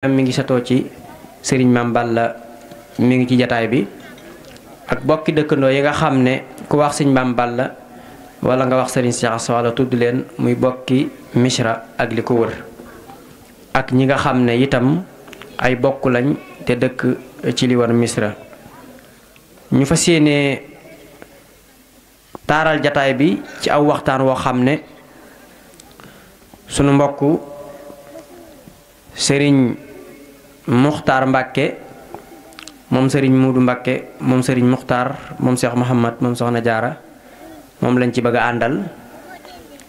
mi ngi satoo ci sëriñ Mame Balla mi ngi ci jataay bi ak bokki dëkkandoo yi nga xam ne ku wax sëriñ Mame Balla wala nga wax sëriñ Cheikh Asta Walo tudd leen muy bokki Misra ak li ko wër ak ñi nga xam ne itam ay bokk lañ te dëkk ci li war Misra ñu fas yéene taaral jataay bi ci aw waxtaan woo xam ne sunu mbokk sëriñ Muxtaar Mbàkke moom sëriñ Muudu Mbàkke moom sëriñ Muxtaar moom Cheikh Mouhamad moom Soxna Jaara moom lañ ci bëgg a àndal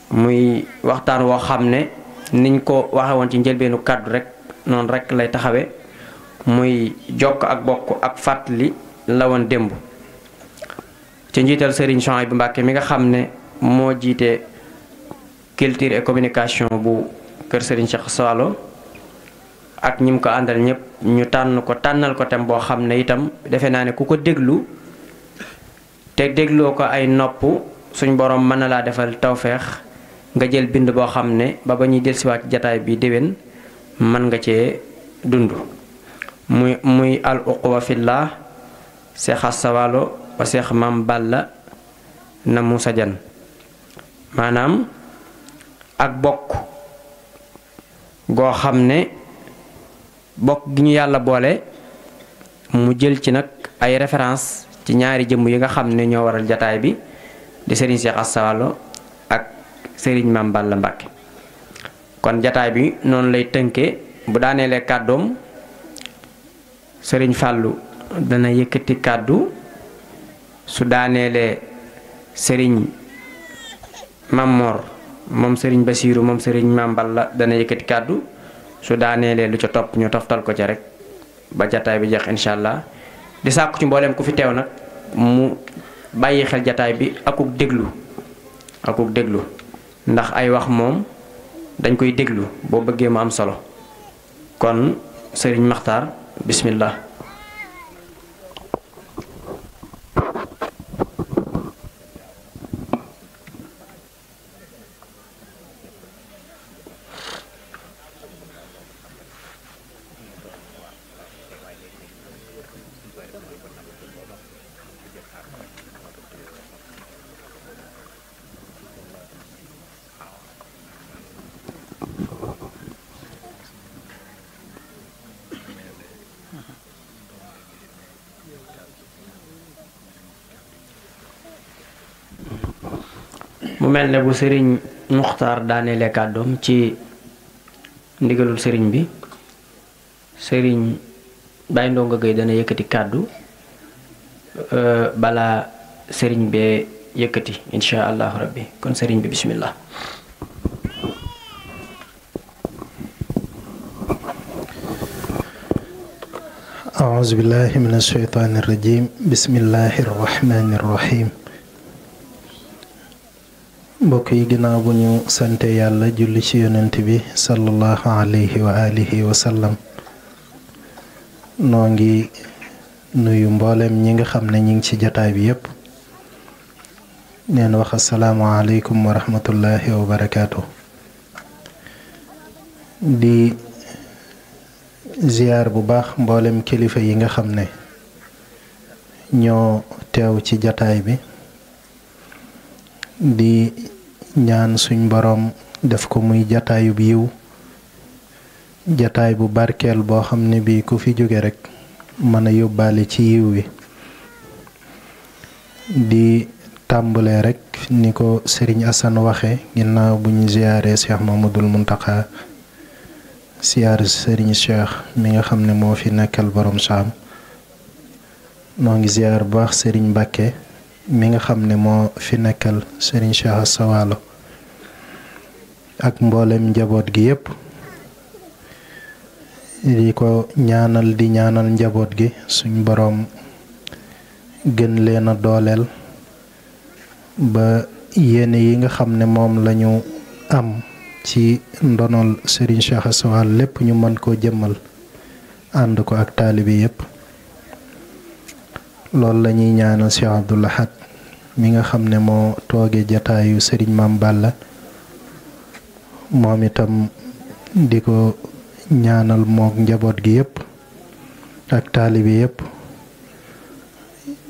muy waxtaan woo xam ne niñ ko waxe woon ci njëlbeenu kàddu rek noonu rek lay taxawe muy jokk ak bokk ak fàttali la woon démb ci njiital sëriñ Souhaïbou Mbàkke mi nga xam ne moo jiite culture et communication bu kër sëriñ Cheikh Asta Walo ak ñi mu ko àndal ñëpp ñu tànnal ko tem boo xam ne itam defe naa ne ku ko déglu te dégloo ko ay nopp suñ borom mën na laa defal tawfeex nga jël bind boo xam ne ba ñuy dellusiwaat ci jataay bi déwén mën nga cee dund muy al uquwa fillah Cheikh Asta Walo wa Cheikh Mame Balla na Moussa Diagne maanaam ak bokk goo xam ne bokk gi ñu yàlla boole mu jël ci nag ay référence ci ñaari jëmm yi nga xam ne ñoo waral jataay bi di sëriñ Cheikh Asta Walo ak sëriñ Mame Balla Mbàkke kon jataay bi noonu lay tënkee bu daaneelee kàddoom sëriñ Fàllu dana yëkkati kàddu su daaneelee sëriñ Mamor moom sëriñ Basiiru moom sëriñ Mame Balla dana yëkkati kàddu su daaneelee lu ca topp ñu toftal ko ca rek ba jataay bi jeex incha allah di sàkku ci mbooleem ku fi teew nag mu bàyyi xel jataay bi akuk déglu ndax ay wax moom dañ koy déglu boo bëggee mu am solo kon sëriñ Maxtaar bismillah. mu mel ne bu sëriñ Muxtaar daaneele kàddoom ci ndigalul sëriñ bi sëriñ Baye Ndongo Gueye dana yëkkati kàddu balaa sëriñ bee yëkkati insha allahu rabbi kon sëriñ bi bismillah. أعوذ بالله من الشيطان الرجيم بسم الله الرحمن الرحيم mbokk yi ginnaaw bu ñu sante yàlla julli ci yonent bi sallallahu alayhi wa alihi wa sallam noo ngi nuyu mboolem ñi nga xam ne ñi ngi ci jataay bi yépp neen wax assalaamu aleykum wa rahmatullahi wa barakaatu di ziyaar bu baax mboolem kilifa yi nga xam ne ñoo teew ci jataay bi di ñaan suñ boroom def ko muy jataayub yiw jataay bu barkeel boo xam ne bii ku fi jóge rekk mën a yóbbaale ci yiw wi di tàmbalee rekk ni ko sëriñ Asan waxe ginnaaw bu ñu ziyaaree Cheikh Mamadul Muntaqa siyaar sëriñ Cheikh mi nga xam ne moo fi nekkal boroom saam noo ngi ziyaar bu baax sëriñ Mbàkke mi nga xam ne moo fi nekkal sëriñ Cheikh Asta Walo ak mboolem njaboot gi yépp di ko ñaanal di ñaanal njaboot gi suñ boroom gën leen a dooleel ba yéene yi nga xam ne moom lañu am ci ndonol sëriñ Cheikh Asta Walo lépp ñu mën koo jëmmal ànd ko ak taalibi yépp loolu lañuy ñaanal Cheikh Abdoul Ahad mi nga xam ne moo tooge jataayu sëriñ Mame Balla moom itam di ko ñaanal mook njaboot gi yépp ak taalibe yépp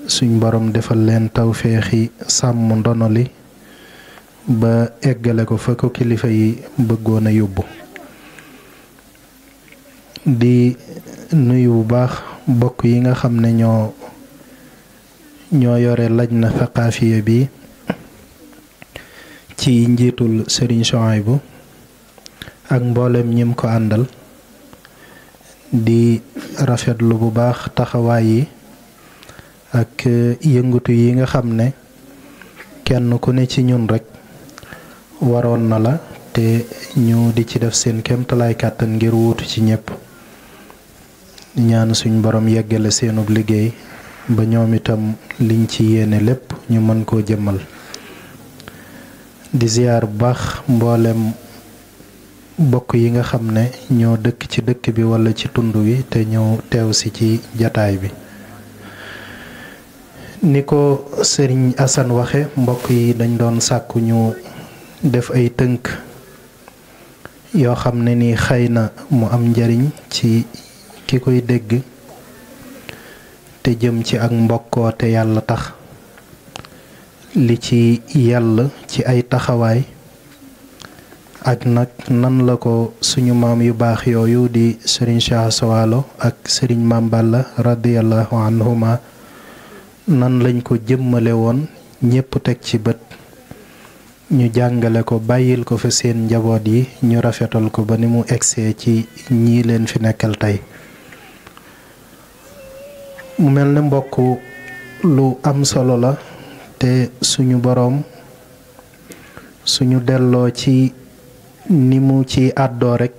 suñ borom defal leen tawféexi sàmm ndono li ba eggale ko fa ko kilifa yi bëggoon a yóbbu. di nuyu bu baax bokk yi nga xam ne ñoo yore lajna thaqaafiya bi ci njiitul Serigne Souhaïbou ak mboolem ñim ko àndal di rafetlu bu baax taxawaay yi ak yëngutu yi nga xam ne kenn ku ne ci ñun rekk waroon na la te ñu di ci def seen kéemtalaay kàttan ngir wuutu ci ñépp. ñaan suñ borom yeggale seenub liggéey ba ñoom itam liñ ci yéene lépp ñu mën koo jëmmal. di ziyaar bu baax mboolem bokk yi nga xam ne ñoo dëkk ci dëkk bi walla ci tund wi te ñëw teew si ci jataay bi. ni ko sëriñ Assane waxe mbokk yi dañ doon sàkku ñu def ay tënk yoo xam ne ni xëy na mu am njariñ ci ki koy dégg te jëm ci ak mbokkoo te yàlla tax li ci yàlla ci ay taxawaay ak nag nan la ko suñu maam yu baax yooyu di sëriñ Cheikh Asta Walo ak sëriñ Maam Balla radiyallahu anhuma nan lañ ko jëmmale woon ñépp teg ci bët ñu jàngale ko bàyyil ko fa seen njaboot yi ñu rafetal ko ba ni mu egsee ci ñii leen fi nekkal tey. mu mel ne mbokk lu am solo la te suñu boroom suñu delloo ci ni mu ci àddoo rekk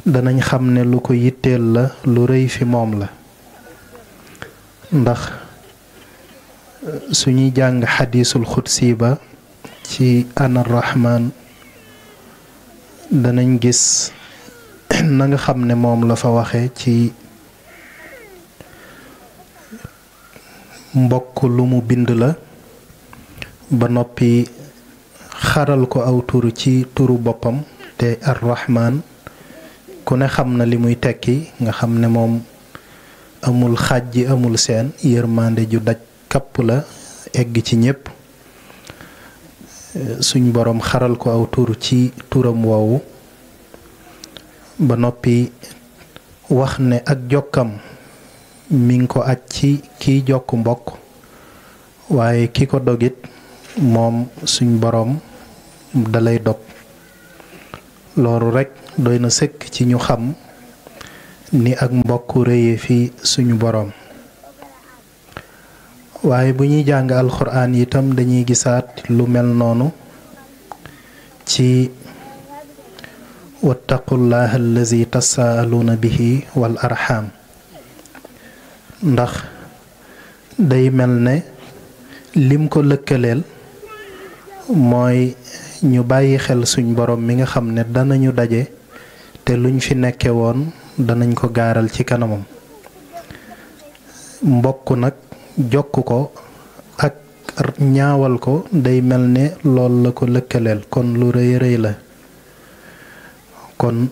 danañ xam ne lu ko yitteel la lu rëy fi moom la. ndax suñuy jàng xadiisul xudsi ba ci ana rahman danañ gis na nga xam ne moom la fa waxe ci mbokk lu mu bind la ba noppi xaral ko aw tur ci turu boppam te ar rahman ku ne xam na li muy tekki nga xam ne moom amul xàjji amul seen yërmande ju daj kapp la egg ci ñépp. suñ boroom xaral ko aw tur ci turam woowu ba noppi wax ne ak jokkam mi ngi ko aj ci kiy jokk mbokk waaye ki ko dogit moom suñ boroom dalay dog. loolu rekk doy na sëkk ci ñu xam ni ak mbokk réye fi suñu boroom. waaye bu ñuy jàng alxuraan itam dañuy gisaat lu mel noonu ci wattaqullaha allazi tasaaluuna bihi wal arham ndax day mel ne lim ko lëkkaleel mooy ñu bàyyi xel suñ boroom mi nga xam ne danañu daje te luñ fi nekke woon danañ ko gaaral ci kanamam. mbokk nag jokk ko ak ñaawal ko day mel ne lool la ko lëkkaleel kon lu rëy rëy la. kon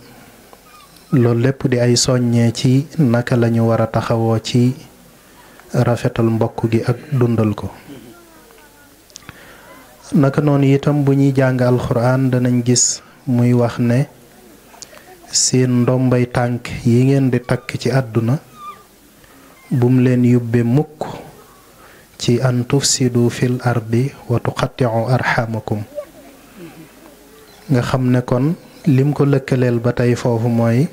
loolu lépp di ay soññee ci naka lañu war a taxawoo ci rafetal mbokk gi ak dundal ko. naka noonu itam bu ñuy jàng alxuraan danañ gis muy wax ne seen ndombay tànk yi ngeen di takk ci àdduna bum leen yóbbe mukk ci an tufsidu fil ardi wa tuqatti'u arhamakum. nga xam ne kon lim ko lëkkaleel ba tey foofu mooy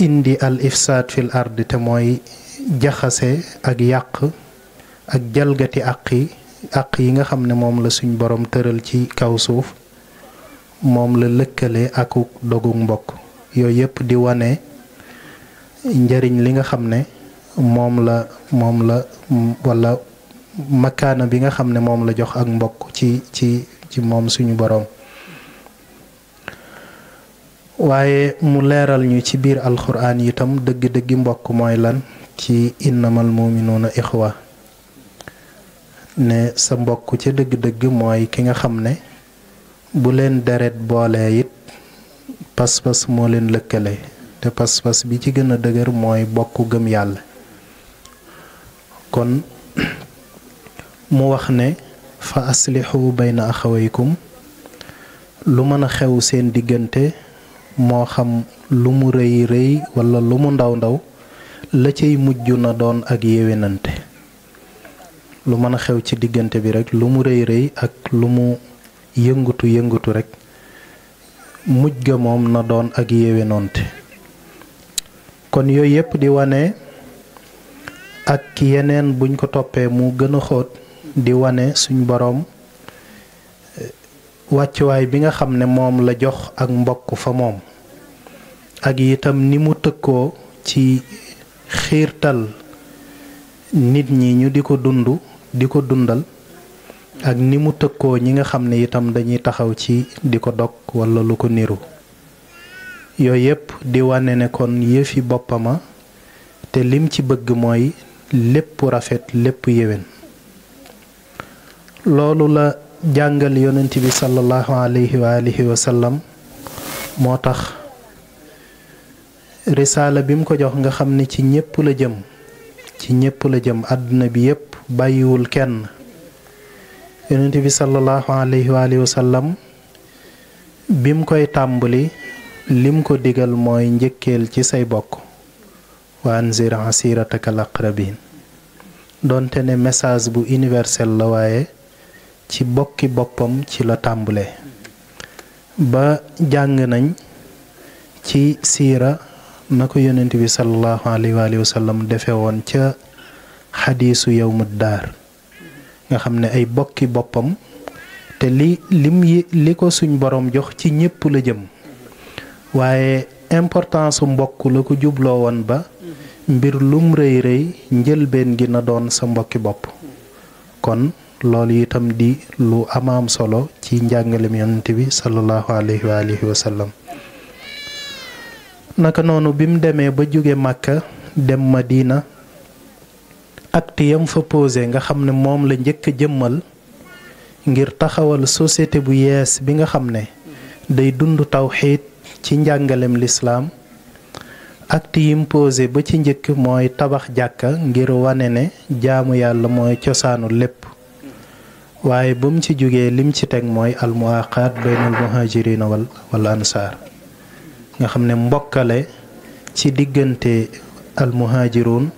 indi al ifsaad fil ardi te mooy jaxase ak yàq ak jalgati àq yi nga xam ne moom la suñ boroom tëral ci kaw suuf moom la lëkkale akuk dogug mbokk. yooyu yépp di wane njariñ li nga xam ne moom la walla makaana bi nga xam ne moom la jox ak mbokk ci moom suñu boroom. waaye mu leeral ñu ci biir alxuraan itam dëgg-dëggi mbokk mooy lan ci innamal muminuuna ixwa ne sa mbokk ca dëgg-dëgg mooy ki nga xam ne bu leen deret boolee it pas-pas moo leen lëkkale te pas-pas bi ci gën a dëgër mooy bokk gëm yàlla. kon mu wax ne fa aslihu bayna axawaykum, lu mën a xew seen diggante moo xam lu mu rëy rëy walla lu mu ndaw ndaw la cay mujj na doon ak yéwénante. lu mën a xew ci diggante bi rek lu mu rëy rëy ak lu mu yëngutu yëngutu rek mujj ga moom na doon ak yéwénante. kon yooyu yépp di wane ak yeneen buñ ko toppee mu gën a xóot di wane suñ boroom wàccuwaay bi nga xam ne moom la jox ak mbokk fa moom, ak itam ni mu tëkkoo ci xiirtal nit ñi ñu di ko dund di ko dundal, ak ni mu tëkkoo ñi nga xam ne itam dañuy taxaw ci di ko dog walla lu ko niru. yooyu yépp di wane ne kon yëfi boppama te lim ci bëgg mooy lépp rafet lépp yéwén. loolu la jàngal yonent bi sallallahu alayhi wa alihi wa sallam, moo tax risaala bi mu ko jox nga xam ne ci ñépp la jëm, ci ñépp la jëm, àdduna bi yépp bàyyiwul kenn. yonent bi sallallahu alayhi wa alihi wa sallam bim koy tàmbali lim ko digal mooy njëkkeel ci say bokk, wa anzir asirataka al aqrabin. doonte ne message bu universel la waaye ci bokki boppam ci la tàmbalee. ba jàng nañ ci siira na ko yonent bi sallallahu alayhi wa sallam defe woon ca xadiisu yawmud daar, nga xam ne ay bokki boppam te li ko suñ boroom jox ci ñépp la jëm, waaye importance su mbokk la ko jubloo woon ba mbir lum rëy rëy njëlbeen gi na doon sa mbokki bopp. kon loolu itam di lu amaam solo ci njàngalem yonent bi sallallahu alayhi wa sallam. naka noonu bi mu demee ba jóge Màkka dem Madina, acte yam fa posé nga xam ne moom la njëkk a jëmmal ngir taxawal société bu yees bi nga xam ne day dund tawxiid ci njàngalem lislaam. acte yim posé ba ci njëkk mooy tabax jàkka ngir wane ne jaamu yàlla mooy cosaanu lépp, waaye ba mu ci jógee lim ci teg mooy almuaqaat baynal muhajirina wal ansaar, nga xam ne mbokkale ci diggante almuhajirun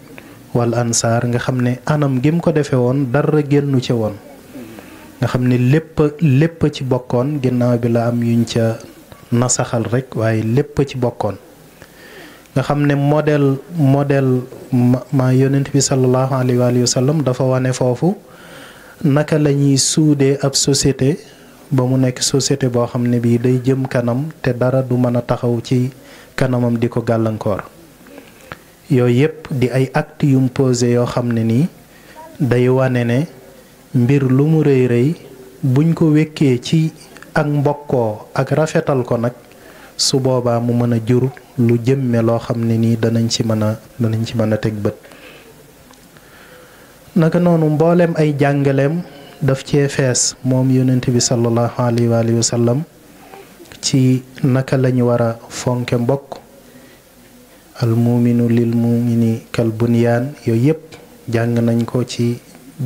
wal ansaar, nga xam ne anam gim ko defe woon dara génnu ci woon, nga xam ne lépp ci bokkoon. ginnaaw bi la am yuñ ca nasaxal rek waaye lépp ci bokkoon. nga xam ne modèle ma yonent bi sallallahu alayhi wa sallam dafa wane foofu naka la ñuy suudee ab société ba mu nekk société boo xam ne bii day jëm kanam te dara du mën a taxaw ci kanamam di ko gàllankoor. yooyu yépp di ay actes yum posé yoo xam ne nii day wane ne mbir lu mu rëy rëy buñ ko wekkee ci ak mbokkoo ak rafetal ko nag su boobaa mu mën a jur lu jëmme loo xam ne nii danañ ci mën a teg bët. naka noonu mboolem ay jàngaleem daf cee fees moom yonent bi sallallahu alayhi wa sallam ci naka lañu war a fonke mbokk. al muminu lil mumini kal bunyaan, yooyu yépp jàng nañ ko ci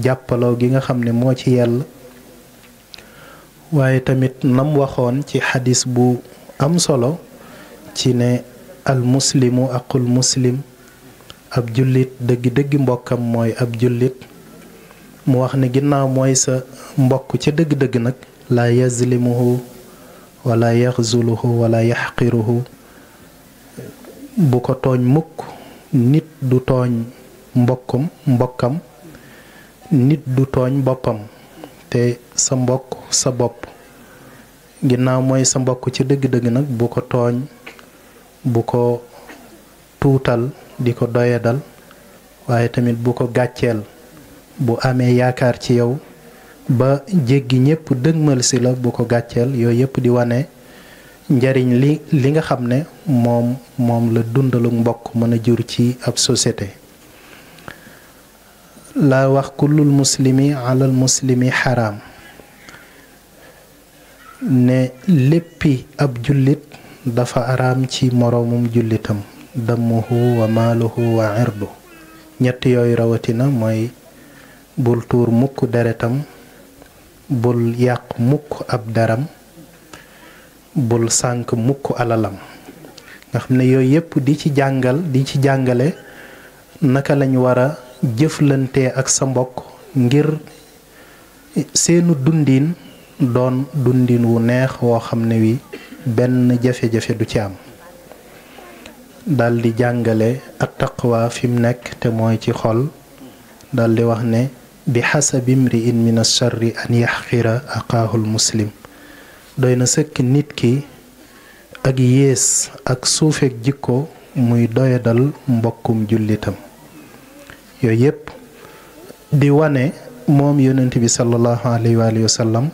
jàppaloo gi nga xam ne moo ci yell. waaye tamit nam waxoon ci xadis bu am solo ci ne al muslimu aqul muslim, ab jullit dëgg-dëgg mbokkam mooy ab jullit. mu wax ne ginnaaw mooy sa mbokk ca dëgg-dëgg nag laa yazlimuhu wala yaxzuluhu wala yaxqiruhu, bu ko tooñ mukk. nit du tooñ mbokkam nit du tooñ boppam, te sa mbokk sa bopp. ginnaaw mooy sa mbokk ci dëgg-dëgg nag bu ko tooñ, bu ko tuutal di ko doyadal, waaye tamit bu ko gàcceel. bu amee yaakaar ci yow ba jéggi ñépp dëgmal si la bu ko gàcceel. yooyu yépp di wane njariñ li nga xam ne moom la dundalu mbokk mën a jur ci ab société. la wax kullul muslimi alal muslimi xaraam, ne léppi ab jullit dafa araam ci moroomum jullitam dammuhu wa maaluhu wa irdu ñett yooyu rawatina mooy bul tuur mukk deretam, bul yàq mukk ab daram, bul sànk mukk alalam. nga xam ne yooyu yépp di ci jàngale naka lañ war a jëflante ak sa mbokk ngir seenu dundin doon dundin wu neex woo xam ne wi benn jafe-jafe du ci am. daldi jàngale at taqwa fi mu nekk te mooy ci xol, daldi wax ne bi xasabi imri'in min ash-sharri an yaxqira aqaahul muslim. doy na sëkk nit ki ak yées ak suufeek jikko muy doyadal mbokkum jullitam. yooyu yépp di wane moom yonent bi sallallahu alayhi wa sallam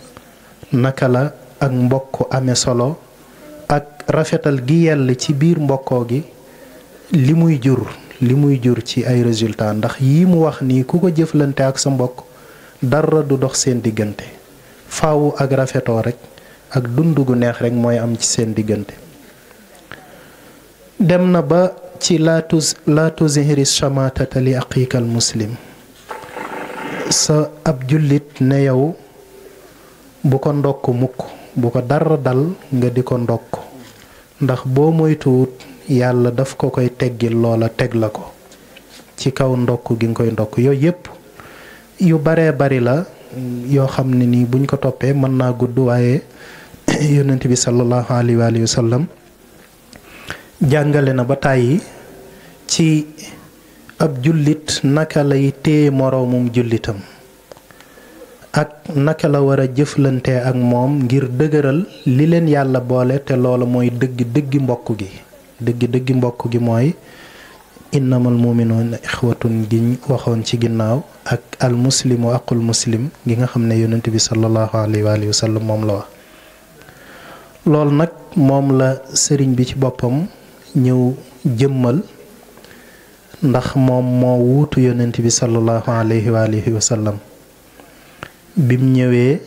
naka la ak mbokk amee solo ak rafetal gi yell ci biir mbokkoo gi li muy jur ci ay résultat. ndax yi mu wax nii ku ko jëflante ak sa mbokk dara du dox seen diggante, faaw ak rafetoo rek ak dund gu neex rek mooy am ci seen diggante. dem na ba ci laa tuzhiri shamatata li aqiikal muslim. sa ab jullit ne yow bu ko ndokk mukk, bu ko dara dal nga di ko ndokk, ndax boo moytuwut yàlla daf ko koy teggil loola teg la ko ci kaw ndokk gi nga koy ndokk. yooyu yépp yu baree bari la yoo xam ne nii buñ ko toppee mën naa gudd, waaye yonent bi sallallahu alayhi wa sallam jàngale na ba tàyyi ci ab jullit naka lay téye moroomum jullitam ak naka la war a jëflante ak moom ngir dëgëral li leen yàlla boole, te loolu mooy dëggi mbokk gi. dëggi mbokk gi mooy innamal mu'minuuna ixwatun giñ waxoon ci ginnaaw, ak al muslimu aqul muslim gi nga xam ne yonent bi sallallahu alayhi wa sallam moom la wax. loolu nag moom la sëriñ bi ci boppam ñëw jëmmal, ndax moom moo wuutu yonent bi sallallahu alayhi wa sallam. bim ñëwee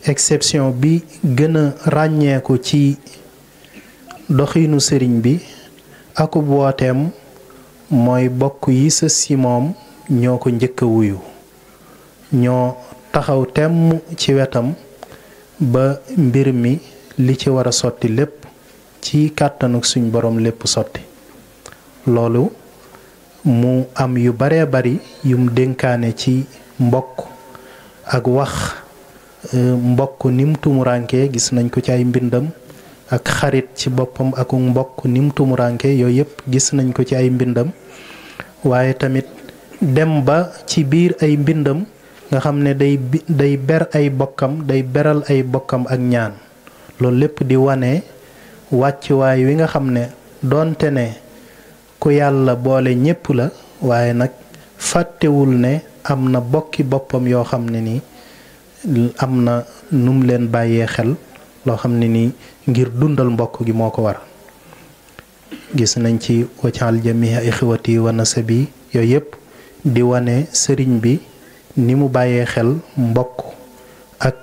exception bi gën a ràññeeku ci doxinu sëriñ bi akub wooteem mooy bokk yi sës si moom ñoo ko njëkk a wuyu, ñoo taxaw temm ci wetam ba mbir mi li ci war a sotti lépp ci kàttanuk suñ borom lépp sotti. loolu mu am yu baree bari yum dénkaane ci mbokk ak wax mbokk nim tumuraanke, gis nañ ko ci ay mbindam, ak xarit ci boppam ak mbokk nim tumuraanke, yooyu yépp gis nañ ko ci ay mbindam. waaye tamit dem ba ci biir ay mbindam nga xam ne day ber ay bokkam, day beral ay bokkam ak ñaan. loolu lépp di wane wàccuwaay wi nga xam ne doonte ne ku yàlla boole ñépp la, waaye nag fàttewul ne am na bokki boppam yoo xam ne nii am na num leen bàyyee xel, loo xam ne nii ngir dundal mbokk gi moo ko war. gis nañ ci waccal jamia ixwati wa nasabi, yooyu yépp di wane sëriñ bi ni mu bàyyee xel mbokk ak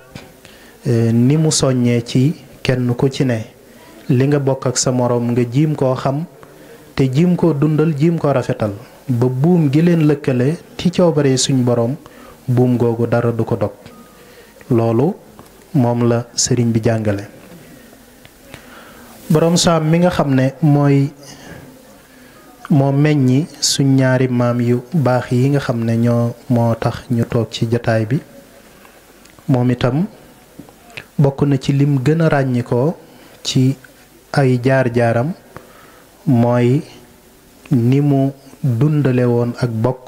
ni mu soññee ci kenn ku ci ne li nga bokk ak sa moroom nga jiim koo xam te jiim koo dundal, jiim koo rafetal ba buum gi leen lëkkale ci coobare suñ boroom buum googu dara du ko dog. loolu moom la sëriñ bi jàngale. boroom saam mi nga xam ne moo meññi suñ ñaari maam yu baax yi nga xam ne moo tax ñu toog ci jataay bi, moom itam bokk na ci lim gën a ràññikoo ci ay jaar-jaaram mooy ni mu dundale woon ak bokk,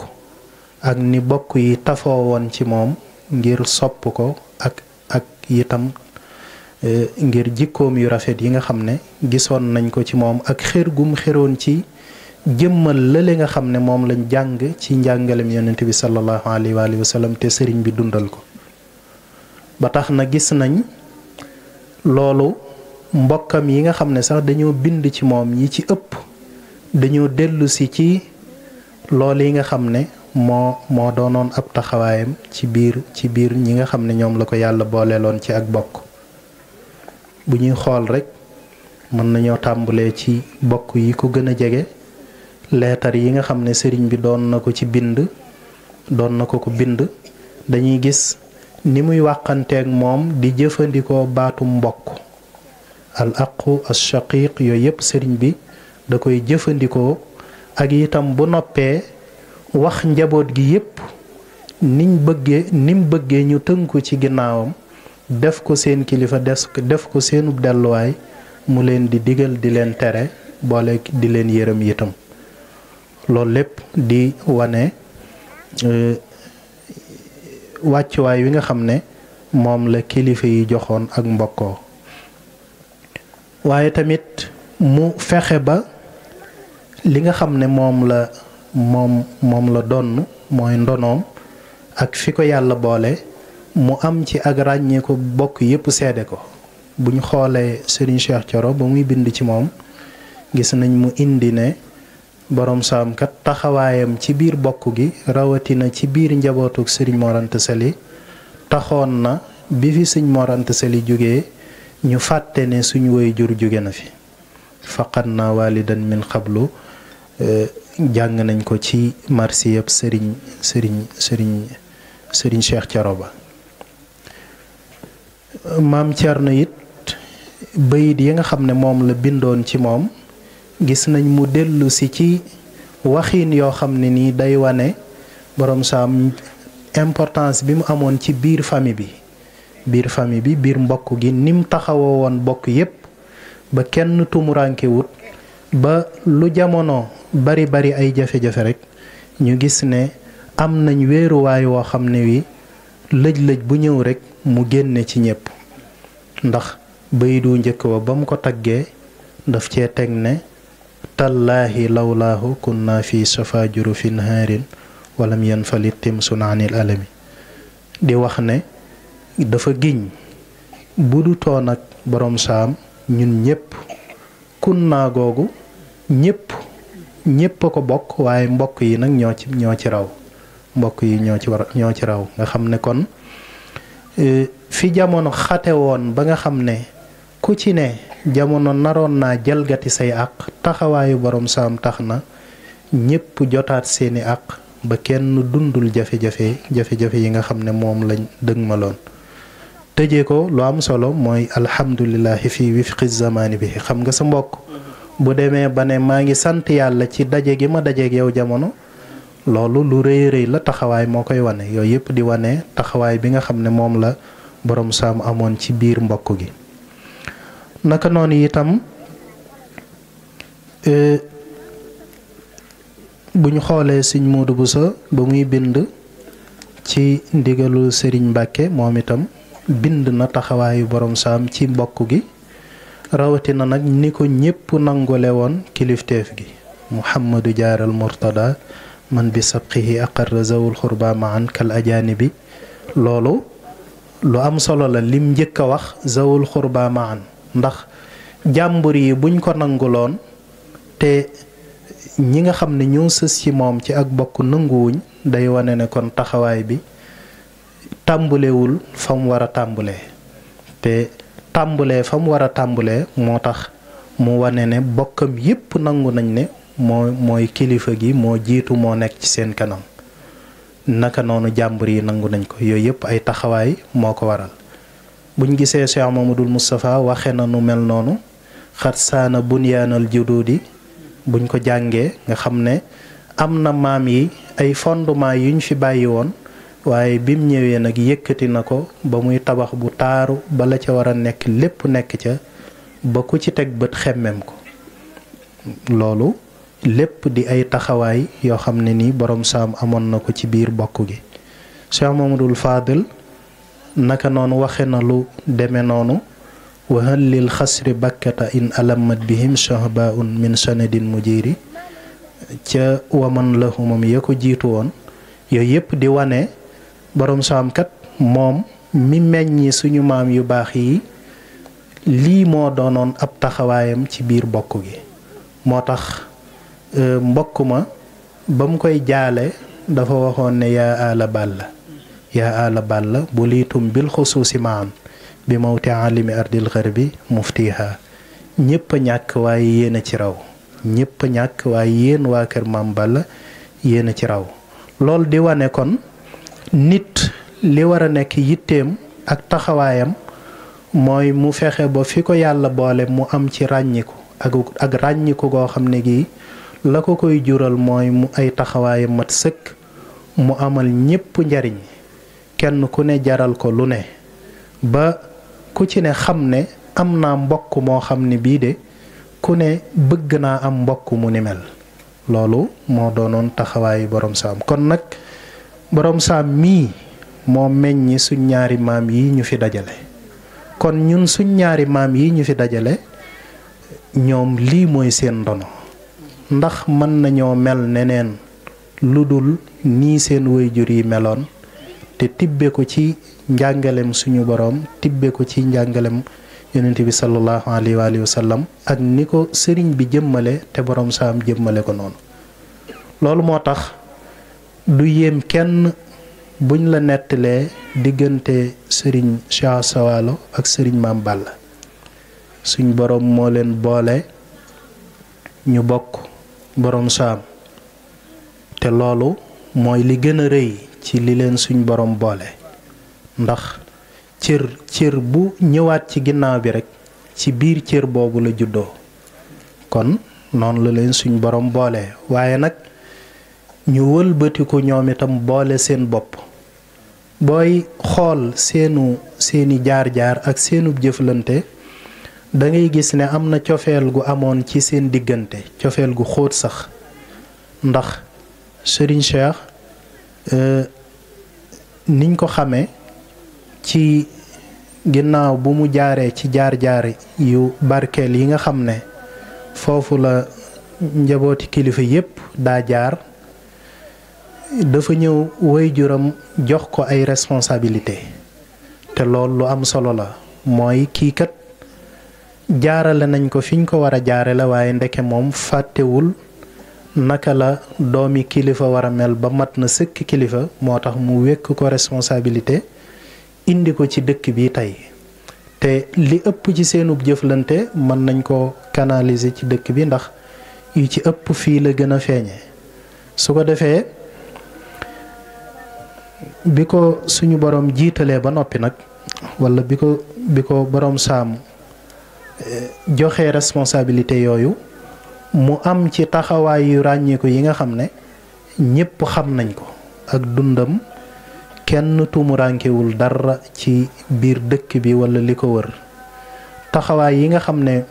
ak ni bokk yi tafoo woon ci moom ngir sopp ko ak itam ngir jikkoom yu rafet yi nga xam ne gisoon nañ ko ci moom, ak xër gum xëroon ci jëmmal lële nga xam ne moom lañ jàng ci njàngalem yonent bi sallallahu alayhi wa sallam te sëriñ bi dundal ko. ba tax na gis nañ loolu mbokkam yi nga xam ne sax dañoo bind ci moom ñi ci ëpp dañoo dellusi ci loolu yi nga xam ne moo doonoon ab taxawaayam ci biir ñi nga xam ne ñoom la ko yàlla booleeloon ci ak bokk. bu ñuy xool rek mën nañoo tàmbalee ci bokk yi ko gën a jege leetar yi nga xam ne sëriñ bi doon na ko ci bind doon na ko bind dañuy gis ni muy wàqanteeg moom di jëfandikoo baatu mbokk al aqu as shaqiq yooyu yëpp sëriñ bi da koy jëfandikoo ak itam bu noppee wax njaboot gi yëpp nim bëggee ñu tënku ci ginnaawam def ko seen kilifa def ko seenub delluwaay mu leen di digal di leen tere boole di leen yërëm itam loolu lépp di wane wàccuwaay wi nga xam ne moom la kilifa yi joxoon ak mbokkoo waaye tamit mu fexe ba li nga xam ne moom la donn mooy ndonoom ak fi ko yàlla boole mu am ci ak ràññee ko bokk yépp seede ko buñ xoolee Serigne Cheikh Thioro ba muy bind ci moom gis nañ mu indi ne borom saam kat taxawaayam ci biir bokk gi rawatina ci biir njabootuk Serigne Mor Anta Sali taxoon na bi fi Serigne Mor Anta Sali jógee ñu fàtte ne suñu woy jur jóge na fi faqad na walidan min qablu jàng nañ ko ci marsi yëpp Serigne Cheikh Thioro ba maam Thierno it bayit yi nga xam ne moom la bindoon ci moom gis nañ mu dellu si ci waxiin yoo xam ne nii day wane borom saam importance bi mu amoon ci biir famille bi biir mbokk gi nim taxawoo woon bokk yépp ba kenn tumurankewut ba lu jamono bari ay jafe-jafe rek ñu gis ne am nañ wéeruwaay woo xam ne wi lëj-lëj bu ñëw rek mu génne ci ñépp ndax baydu njëkk wa ba mu ko taggee daf cee teg ne tallaahi lawlaahu kunna fi safa jurufin haarin walam yanfalit timsun anil alami di wax ne dafa giñ bu du toon ak borom saam ñun ñépp kunna googu ñépp a ko bokk waaye mbokk yi nag ñoo ci raw mbokk yi ñoo ci raw nga xam ne kon fi jamono xate woon ba nga xam ne ku ci ne jamono naroon naa jalgati say àq taxawaayu borom saam tax na ñépp jotaat seeni àq ba kenn dundul jafe-jafe yi nga xam ne moom lañ dëgmaloon tëjee ko lu am solo mooy alhamdulillahi fi wifqi zamani bi xam nga sa mbokk bu demee ba ne maa ngi sant yàlla ci daje gi ma dajeeg yow jamono loolu lu rëy la taxawaay moo koy wane yooyu yëpp di wane taxawaay bi nga xam ne moom la borom saam amoon ci biir mbokk gi naka noonu itam bu ñu xoolee Sëñ Moodu Buso ba muy bind ci ndigalu Sëriñ Mbàkke moom itam bind na taxawaayu borom saam ci mbokk gi rawatina nag ni ko ñépp nangule woon kilifteef gi Muhammadu Jaaral Murtada man bi sabqihi aqarra zawul xurba maan kal ajaanibi loolu lu am solo la lim njëkk a wax zawul xurba maan ndax jàmbur yi buñ ko nanguloon te ñi nga xam ne ñoo sës ci moom ci ak bokk nanguwuñ day wane ne kon taxawaay bi tàmbulewul fa mu war a tàmbulee te tàmbulee fa mu war a tàmbulee moo tax mu wane ne bokkam yépp nangu nañ ne mooy kilifa gi moo jiitu moo nekk ci seen kanam naka noonu jàmbur yi nangu nañ ko yooyu yépp ay taxawaay moo ko waral buñ gisee Cheikh Mamadul Moustapha waxe na nu mel noonu xat saana bunyaanal jududi buñ ko jàngee nga xam ne am na maam yi ay fondement yuñ fi bàyyi woon waaye bim ñëwee nag yëkkati na ko ba muy tabax bu taaru ba la ca war a nekk lépp nekk ca ba ku ci teg bët xemmem ko loolu lépp di ay taxawaay yoo xam ne ni borom saam amoon na ko ci biir bokk gi Cheikh Mamadul Fadil naka noonu waxe na lu deme noonu wa hal lil xasri bakkata in alamat bihim shahbaun min sanadin mujiri ca waman lahumam ya ko jiitu woon yooyu yépp di wane borom saam kat moom mi meññi suñu maam yu baax yi lii moo doonoon ab taxawaayam ci biir bokk gi moo tax mbokk ma ba mu koy jaale dafa waxoon ne yaa ala balla bu liitum bil xusuusi maan bi mawti alimi ardil xarbi muftiha ñëpp a ñàkk waaye yéen a ci raw ñëpp a ñàkk waaye yéen waa kër Maam Balla yéen a ci raw loolu di wane kon nit li war a nekk yitteem ak taxawaayam mooy mu fexe ba fi ko yàlla boole mu am ci ràññiku ak ràññiku goo xam ne gii la ko koy jural mooy mu ay taxawaayam mat sëkk mu amal ñépp njariñ kenn ku ne jaral ko lu ne ba ku ci ne xam ne am naa mbokk moo xam ne bii de ku ne bëgg naa am mbokk mu ni mel loolu moo doonoon taxawaayu borom saam kon nag borom saam mii moo meññi suñ ñaari maam yi ñu fi dajale kon ñun suñ ñaari maam yi ñu fi dajale ñoom lii mooy seen ndono ndax mën nañoo mel neneen lu dul nii seen waajur yi meloon te tibbe ko ci njàngalem suñu borom tibbe ko ci njàngalem yonent bi sallallahu alayhi wa sallam ak ni ko sëriñ bi jëmmale te borom saam jëmmale ko noonu loolu moo tax du yéem kenn buñ la nettalee diggante sëriñ Cheikh Sawalo ak sëriñ Maam Balla suñ borom moo leen boole ñu bokk borom saam te loolu mooy li gën a rëy ci li leen suñ borom boole ndax cër bu ñëwaat ci ginnaaw bi rekk ci biir cër boobu la juddoo kon noonu la leen suñ borom boole waaye nag ñu wëlbatiku ñoom itam boole seen bopp booy xool seeni jaar-jaar ak seenu jëflante da ngay gis ne am na cofeel gu amoon ci seen diggante cofeel gu xóot sax ndax Serigne Cheikh niñ ko xamee ci ginnaaw bu mu jaaree ci jaar-jaar yu barkeel yi nga xam ne foofu la njabooti kilifa yépp daa jaar dafa ñëw waajuram jox ko ay responsabilité te loolu lu am solo la mooy kii kat jaarale nañ ko fiñ ko war a jaare la waaye ndeke moom fàttewul naka la doomi kilifa war a mel ba mat na sëkk kilifa moo tax mu wekk ko responsabilité indi ko ci dëkk bi tey te li ëpp ci seenub jëflante mën nañ ko canaliser ci dëkk bi ndax yu ci ëpp fii la gën a feeñe su ko defee bi ko suñu borom jiitalee ba noppi nag wala bi ko borom saam joxe responsabilité yooyu mu am ci taxawaay yu ràññeeku yi nga xam ne ñépp xam nañ ko ak dundam kenn tumuraankewul dara ci biir dëkk bi wala li ko wër taxawaay yi nga xam ne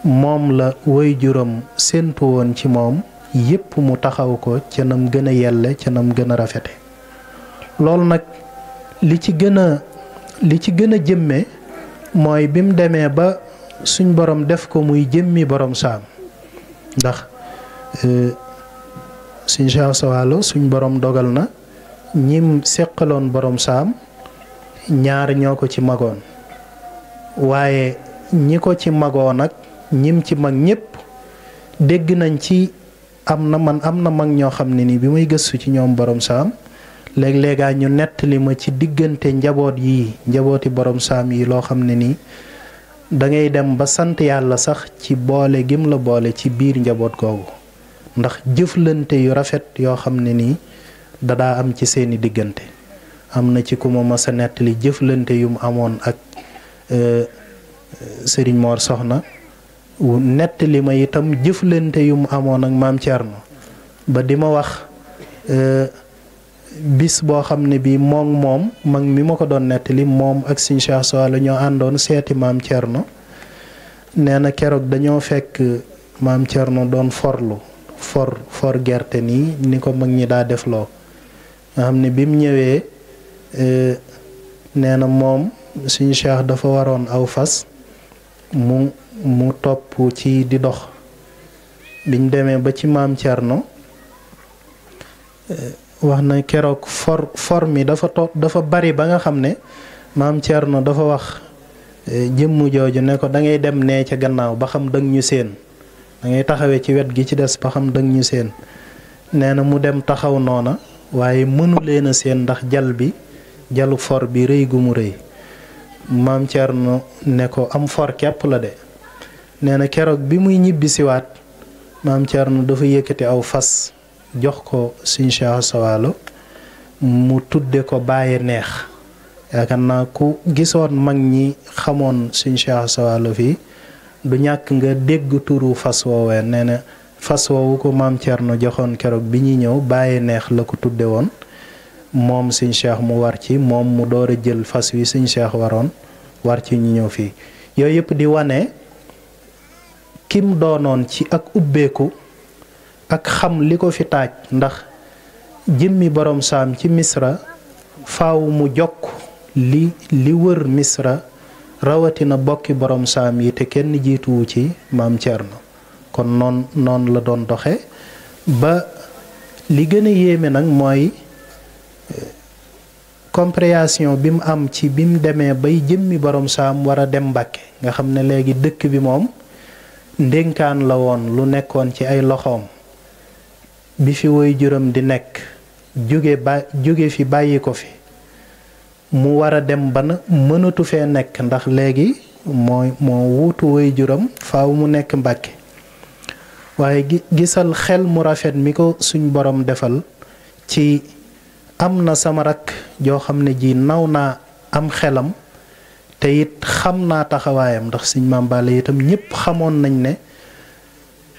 moom la waajuram séentu woon ci moom yépp mu taxaw ko ca nam gën a yelle ca nam gën a rafete loolu nag li ci gën a jëmme mooy bi mu demee ba suñ borom def ko muy jëmmi borom saam ndax suñ Cheikh Sawalo suñ borom dogal na ñim seqaloon borom saam ñaar ñoo ko ci magoon waaye ñi ko ci magoon nag ñim ci mag ñépp dégg nañ ci am na mag ñoo xam ne ni bi may gëstu ci ñoom borom saam léeg-léegaa ñu nettali ma ci diggante njabooti borom saam yi loo xam ne nii da ngay dem ba sant yàlla sax ci boole gim la boole ci biir njaboot googu ndax jëflante yu rafet yoo xam ne nii dadaa am ci seeni diggante am na ci ku ma masa nettali jëflante yu mu amoon ak Serigne Mor Soxna nettali ma itam jëflante yu mu amoon ak maam Thierno ba di ma wax bis boo xam ne bii moom mag mi ma ko doon nettali moom ak Serigne Cheikh Sawalo ñoo àndoon seeti maam Thierno nee na keroog dañoo fekk maam Thierno doon for gerte nii ni ko mag ñi daa defloo nga xam ne bi mu ñëwee nee na moom Serigne Cheikh dafa waroon aw fas mu topp ci di dox biñ demee ba ci maam Thierno wax na keroog for mi dafa bari ba nga xam ne maam Thierno dafa wax jëmm jooju ne ko da ngay dem nee ca gannaaw ba xam dang ñu seen da ngay taxawee ci wet gi ci des ba xam dang ñu seen nee na mu dem taxaw noona waaye mënu leen a seen ndax jalu for bi rëy gu mu rëy maam Thierno ne ko am for képp la de nee na keroog bi muy ñibbisiwaat maam Thierno dafa yëkkati aw fas jox ko sëñ Cheikh Asta Walo mu tudde ko Baye Neex yaakaar naa ku gisoon mag ñi xamoon sëñ Cheikh Asta Walo fii du ñàkk nga dégg turu fas woowee nee na fas woowu ko maam Thierno joxoon keroog bi ñuy ñëw Baye Neex la ko tudde woon moom sëñ Cheikh mu war ci moom mu door a jël fas wi sëñ Cheikh waroon war ci ñu ñëw fii yooyu yëpp di wane kim doonoon ci ak ubbeeku ak xam li ko fi taaj ndax jëmmi borom saam ci misra faaw mu jokk li wër misra rawatina bokki borom saam yi te kenn jiituwu ci maam Thierno kon noon la doon doxe ba li gën a yéeme nag mooy compréhension bi mu am ci bi mu demee bay jëmmi borom saam war a dem Mbàkke nga xam ne léegi dëkk bi moom ndénkaan la woon lu nekkoon ci ay loxoom bi fi waajuram di nekk jóge fi bàyyi ko fi mu war a dem ba na mënatu fee nekk ndax léegi moo wuutu waajuram faaw mu nekk Mbàkke waaye gisal xel mu rafet mi ko suñ borom defal ci am na sama rakk joo xam ne ji naw naa am xelam te it xam naa taxawaayam ndax sëñ Maam Balla itam ñépp xamoon nañ ne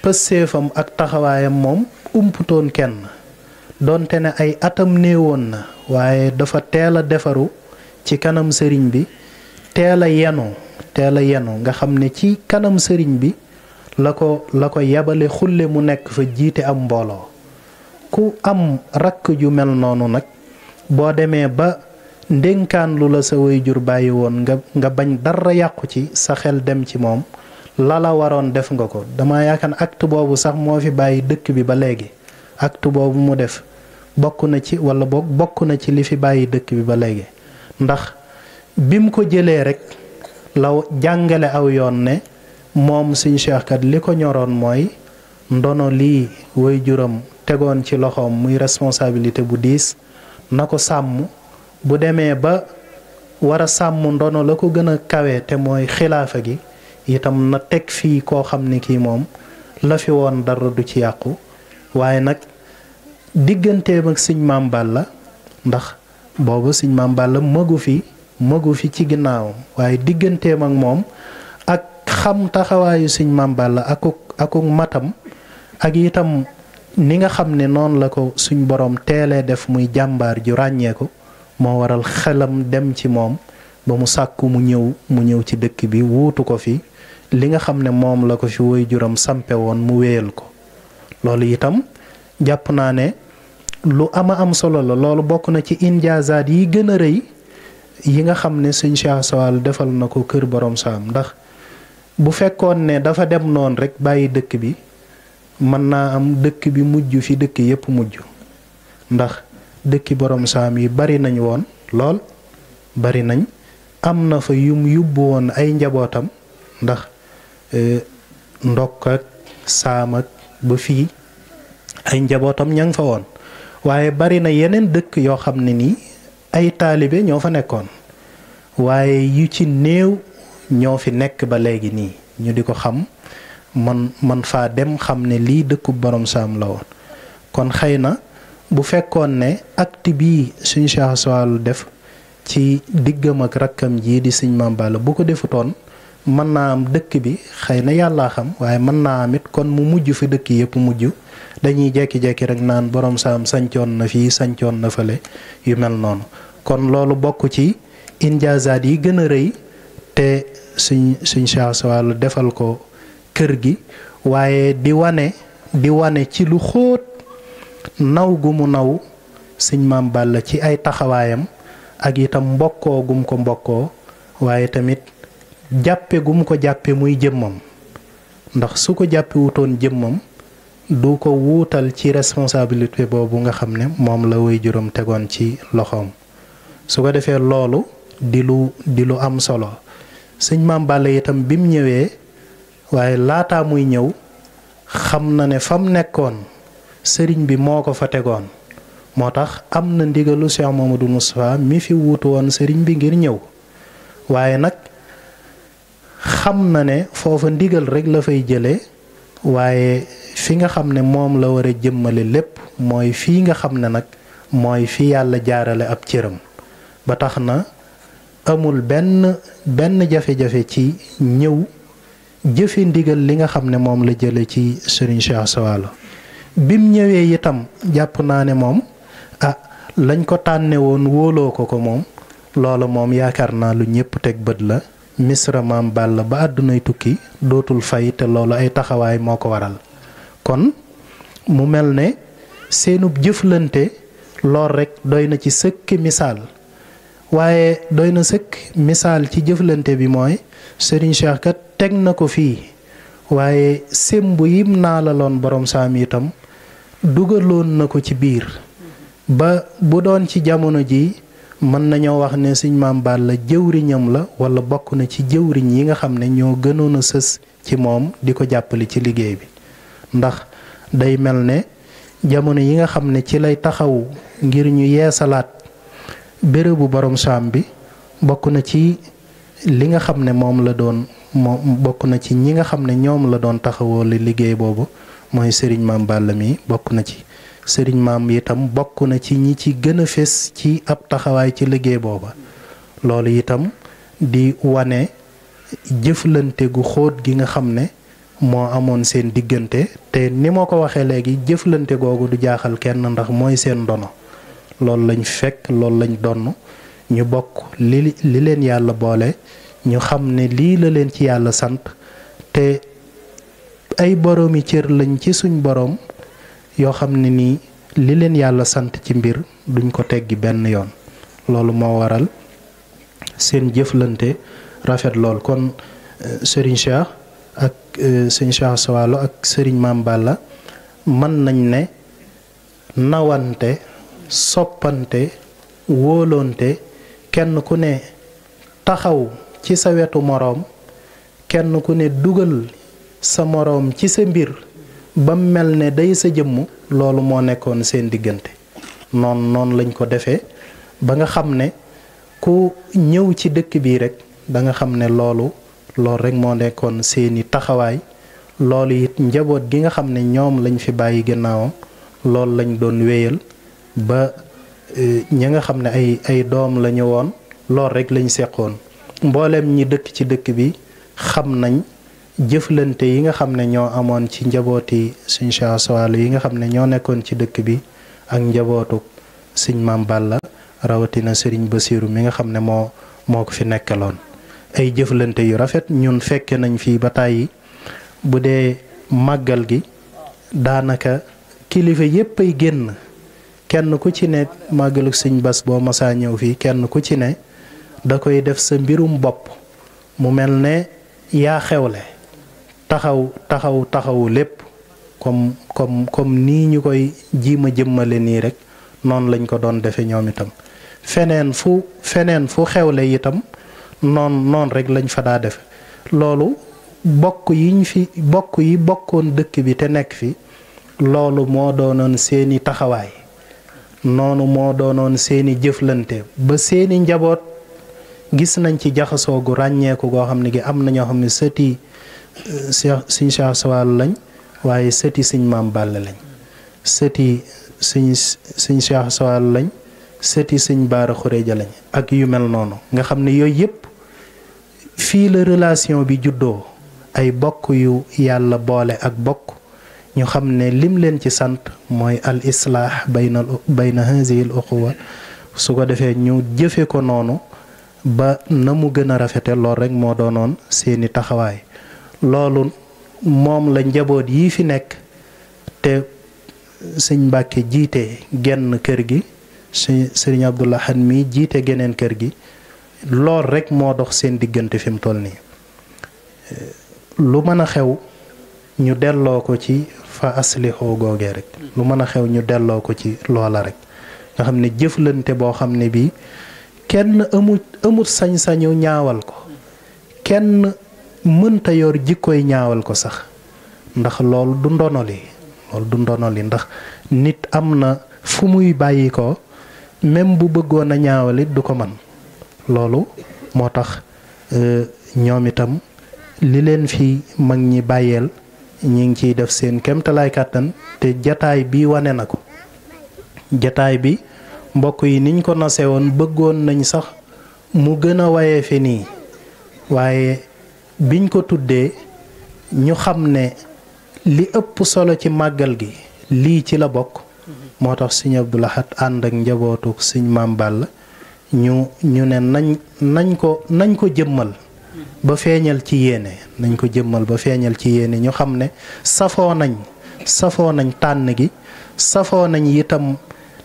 pësseefam ak taxawaayam moom umputoon kenn doonte ne ay atam néewoon na waaye dafa teel a defaru ci kanam sëriñ bi teel a yenu nga xam ne ci kanam sëriñ bi la ko yebale xulle mu nekk fa jiite am mbooloo ku am rakk ju mel noonu nag boo demee ba ndénkaan lu la sa waajur bàyyi woon nga bañ dara yàqu ci sa xel dem ci moom la waroon def nga ko dama yaakaar acte boobu sax moo fi bàyyi dëkk bi ba léegi acte boobu mu def bokk na ci li fi bàyyi dëkk bi ba léegi ndax bim ko jëlee rek la jàngale aw yoon ne moom Sëñ Cheikh kat li ko ñoroon mooy ndono lii waajuram tegoon ci loxoom muy responsabilité bu diis na ko sàmm bu demee ba war a sàmm ndono la ko gën a kawe te mooy xilaafa gi itam na teg fii koo xam ne kii moom la fi woon dara du ci yàqu waaye nag digganteem ak sëñ Maam Balla ndax boobu sëñ Maam Balla magu fi ci ginnaawam waaye digganteem ak moom ak xam taxawaayu sëñ Maam Balla akuk matam ak itam ni nga xam ne noonu la ko suñ borom teelee def muy jàmbaar ju ràññeeku moo waral xelam dem ci moom ba mu sàkku mu ñëw ci dëkk bi wuutu ko fi li nga xam ne moom la ko fi waajuram sampe woon mu wéyal ko loolu itam jàpp naa ne lu am solo la loolu bokk na ci injaazaat yi gën a rëy yi nga xam ne sëñ Cheikh Asta Walo defal na ko kër borom saam ndax bu fekkoon ne dafa dem noonu rek bàyyi dëkk bi mën naa am dëkk bi mujj fi dëkk yépp mujj ndax dëkki borom saam yi bari nañ woon lool bari nañ am na fa yum yóbbu woon ay njabootam ndax ndokk ak saam ak ba fii ay njabootam ña nga fa woon waaye bari na yeneen dëkk yoo xam ne nii ay taalibe ñoo fa nekkoon waaye yu ci néew ñoo fi nekk ba léegi nii ñu di ko xam man faa dem xam ne lii dëkku borom saam la woon kon xëy na bu fekkoon ne acte bii suñ Cheikh Asta Walo def ci diggam ak rakkam jii di sëñ Maam Balla bu ko defutoon mën naa am dëkk bi xëy na yàllaa xam waaye mën naa am it kon mu mujj fi dëkk yëpp mujj dañuy jekki-jekki rek naan borom saam sancoon na fii sancoon na fële yu mel noonu kon loolu bokk ci injaazaat yi gën a rëy te suñ Cheikh Asta Walo defal ko kër gi waaye di wane ci lu xóot naw gu mu naw sëñ Maam Balla ci ay taxawaayam ak itam mbokkoo gum ko mbokkoo waaye tamit jàppe gum ko jàppe muy jëmmam ndax su ko jàppe wutoon jëmmam du ko wuutal ci responsabilité boobu nga xam ne moom la waajuram tegoon ci loxoom su ko defee loolu di lu am solo sëñ Maam Balla itam bi mu ñëwee waaye laataa muy ñëw xam na ne fam nekkoon sëriñ bi moo ko fa tegoon moo tax am na ndigalu Cheikh Mamadou Moustapha mi fi wuutu woon sëriñ bi ngir ñëw waaye nag xam na ne foofa ndigal rek la fay jëlee waaye fi nga xam ne moom la war a jëmmale lépp mooy fii nga xam ne nag mooy fi yàlla jaarale ab cëram ba tax na amul benn jafe-jafe ci ñëw jëfe ndigal li nga xam ne moom la jële ci Serigne Cheikh Asta Walo bim ñëwee itam jàpp naa ne moom lañ ko tànne woon wóoloo ko moom loola moom yaakaar naa lu ñëpp teg bët la misra maam Balla ba àddunay tukki dootul fay te loolu ay taxawaay moo ko waral kon mu mel ne seenub jëflante lool rekk doy na ci sëkk misaal waaye doy na sëkk misaal ci jëflante bi mooy Serigne Cheikh kat teg na ko fii waaye sémb yim naa la loon borom saam itam dugaloon na ko ci biir ba bu doon ci jamono ji mën nañoo wax ne Sëñ Maam Balla jëwriñam la wala bokk na ci jëwriñ yi nga xam ne ñoo gënoon a sës ci moom di ko jàppale ci liggéey bi ndax day mel ne jamono yi nga xam ne ci lay taxaw ngir ñu yeesalaat bérébu borom saam bi bokk na ci li nga xam ne moom bokk na ci ñi nga xam ne ñoom la doon taxawoo li liggéey boobu mooy Serigne Maam Balla mi bokk na ci Serigne Maam itam bokk na ci ñi ci gën a fés ci ab taxawaay ci liggéey booba loolu itam di wane jëflante gu xóot gi nga xam ne moo amoon seen diggante te ni ma ko waxee léegi jëflante googu du jaaxal kenn ndax mooy seen ndono loolu lañ fekk loolu lañ donn ñu bokk li leen yàlla boole ñu xam ne lii la leen ci yàlla sant te ay boroomi cër lañ ci suñ boroom yoo xam ne nii li leen yàlla sant ci mbir duñ ko teggi benn yoon loolu moo waral seen jëflante rafet lool kon Serigne Cheikh ak Serigne Cheikh Asta Walo ak Serigne Maam Balla mën nañ ne nawante soppante wóolonte kenn ku ne taxaw ci sa wetu moroom kenn ku ne dugal sa moroom ci sa mbir ba mel ne day sa jëmm loolu moo nekkoon seen diggante noonu lañ ko defee ba nga xam ne ku ñëw ci dëkk bii rek da nga xam ne loolu rek moo nekkoon seeni taxawaay loolu it njaboot gi nga xam ne ñoom lañ fi bàyyi gannaawam loolu lañ doon wéyal ba ñi nga xam ne ay doom lañu woon loolu rek lañ seqoon mboolem ñi dëkk ci dëkk bi xam nañ jëflante yi nga xam ne ñoo amoon ci njabooti Sëñ Cheikh Asta Walo yi nga xam ne ñoo nekkoon ci dëkk bi ak njabootu Sëñ Maam Balla rawatina Sëriñ Basiiru mi nga xam ne moo ko fi nekkaloon ay jëflante yu rafet ñun fekke nañ fii ba tàyyi bu dee màggal gi daanaka kilifa yépp ay génn kenn ku ci ne màggalu Sëñ Bas boo masaa ñëw fii kenn ku ci ne da koy def sa mbirum bopp mu mel ne yaa xewle taxawu lépp comme nii ñu koy jiima jëmmale nii rek noonu lañ ko doon defe ñoom itam feneen fu xewle itam noon rek lañ fa daa defe loolu bokk yi bokkoon dëkk bi te nekk fi loolu moo doonoon seeni taxawaay noonu moo doonoon seeni jëflante ba seeni njaboot gis nañ ci jaxasoo gu ràññeeku goo xam ne gi am na ñoo xam ne sëti Sëñ Cheikh Asta Walo lañ waaye sëti Sëñ Maam Balla lañ sëti Sëñ Cheikh Asta Walo lañ sëti Sëñ Baara Xureja lañ ak yu mel noonu nga xam ne yooyu yépp fii la relation bi juddoo ay bokk yu yàlla boole ak bokk ñu xam ne lim leen ci sant mooy al islaax bayna hazihi al uquwa su ko defee ñu jëfe ko noonu ba na mu gën a rafete lool rek moo doonoon seeni taxawaay loolu moom la njaboot yi fi nekk te Sëñ Mbàkke jiite genn kër gi Sëriñ Abdul Ahad mi jiite geneen kër gi lool rek moo dox seen diggante fi mu toll nii lu mën a xew ñu delloo ko ci fa aslihoo googee rek lu mën a xew ñu delloo ko ci loola rek nga xam ne jëflante boo xam ne bii kenn amut sañ-sañu ñaawal ko kenn mënta yor jikkoy ñaawal ko sax ndax loolu du ndono li ndax nit am na fu muy bàyyi ko même bu bëggoon a ñaawalit du ko man loolu moo tax ñoom itam li leen fi mag ñi bàyyeel ñi ngi ciy def seen kemtalaay kàttan te jataay bi wane na ko. jataay bi mbokk yi niñ ko nose woon bëggoon nañ sax mu gën a waye fi nii waaye biñ ko tuddee ñu xam ne li ëpp solo ci màggal gi lii ci la bokk moo tax sëñ Abdou Lahad ànd ak njabootu sëñ Maam Balla ñu ne nañ ko jëmmal ba feeñal ci yéene nañ ko jëmmal ba feeñal ci yéene ñu xam ne safoo nañ tànn gi safoo nañ itam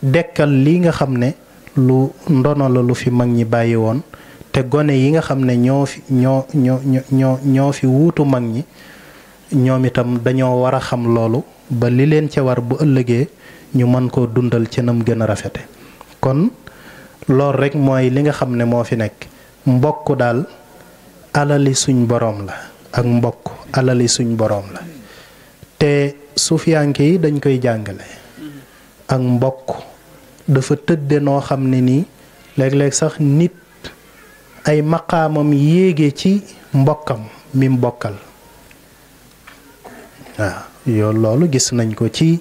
dekkal lii nga xam ne lu ndono la lu fi mag ñi bàyyi woon te gone yi nga xam ne ñoo fi wuutu mag ñi ñoom itam dañoo war a xam loolu ba li leen ca war bu ëllëgee ñu mën koo dundal ci nam gën a rafete kon loolu rekk mooy li nga xam ne moo fi nekk mbokk daal alali suñ boroom la ak mbokk alali suñ boroom la te suufiyanke yi dañ koy jàngale ak mbokk dafa tëdde noo xam ne nii léeg-léeg sax nit ay maqaamam yéege ci mbokkam mi mbokkal waaw yow loolu gis nañ ko ci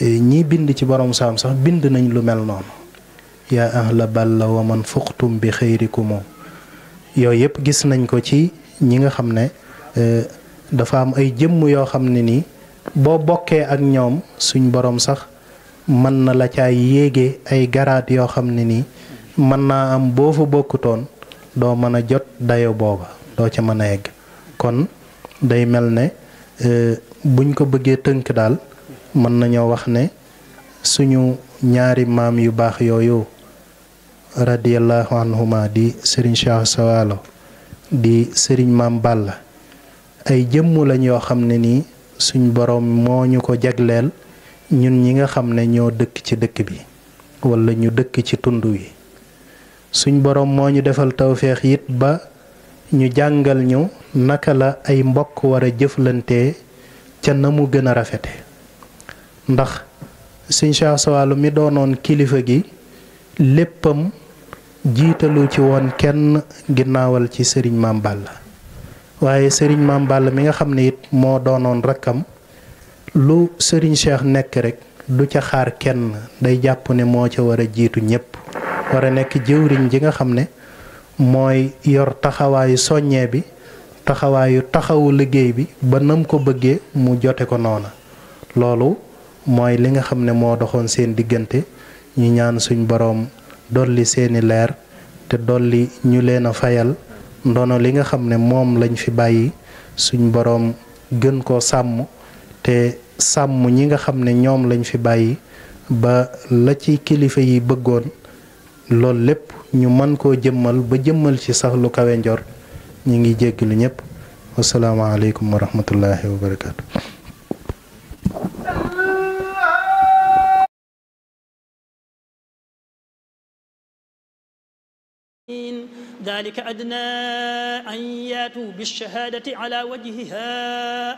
ñi bind ci borom saam sax bind nañ lu mel noonu yaa ahla balla wa man fuqtum bi xayrikumu yooyu yëpp gis nañ ko ci ñi nga xam ne dafa am ay jëmm yoo xam ne nii boo bokkee ak ñoom suñ borom sax mën na la caa yéege ay garaat yoo xam ne nii mën naa am boo fa bokkutoon doo mën a jot dayo booba doo ca mën a egg kon day mel ne buñ ko bëggee tënk daal mën nañoo wax ne suñu ñaari maam yu baax yooyu radiyallahu anhuma di Serigne Cheikh Sawalo di Serigne Maam Balla ay jëmm lañ yoo xam ne nii suñ borom moo ñu ko jagleel ñun ñi nga xam ne ñoo dëkk ci dëkk bi wala ñu dëkk ci tund wi suñ borom moo ñu defal tawféex it ba ñu jàngal ñu naka la ay mbokk war a jëflantee ca na mu gën a rafete ndax sëñ Cheikh Sawalo mi doonoon kilifa gi léppam jiitalu ci woon kenn ginnaawal ci sëriñ Maam Balla waaye sëriñ Maam Balla mi nga xam ne it moo doonoon rakkam lu sëriñ Cheikh nekk rek du ca xaar kenn day jàpp ne moo ca war a jiitu ñépp war a nekk jëwriñ ji nga xam ne mooy yor taxawaayu soññee bi taxawaayu taxawu liggéey bi ba nam ko bëggee mu jote ko noona loolu mooy li nga xam ne moo doxoon seen diggante ñu ñaan suñ boroom dolli seeni leer te dolli ñu leen a fayal ndono li nga xam ne moom lañ fi bàyyi suñ boroom gën koo sàmm te sàmm ñi nga xam ne ñoom lañ fi bàyyi ba la ci kilifa yi bëggoon loolu lépp ñu mën koo jëmmal ba jëmmal ci sax lu kawe njor ñu ngi jéggalu ñëpp wasalaamaaleykum wa rahmatullahi wa barakaatu. ذلك أدنى أن ياتوا بالشهادة على وجهها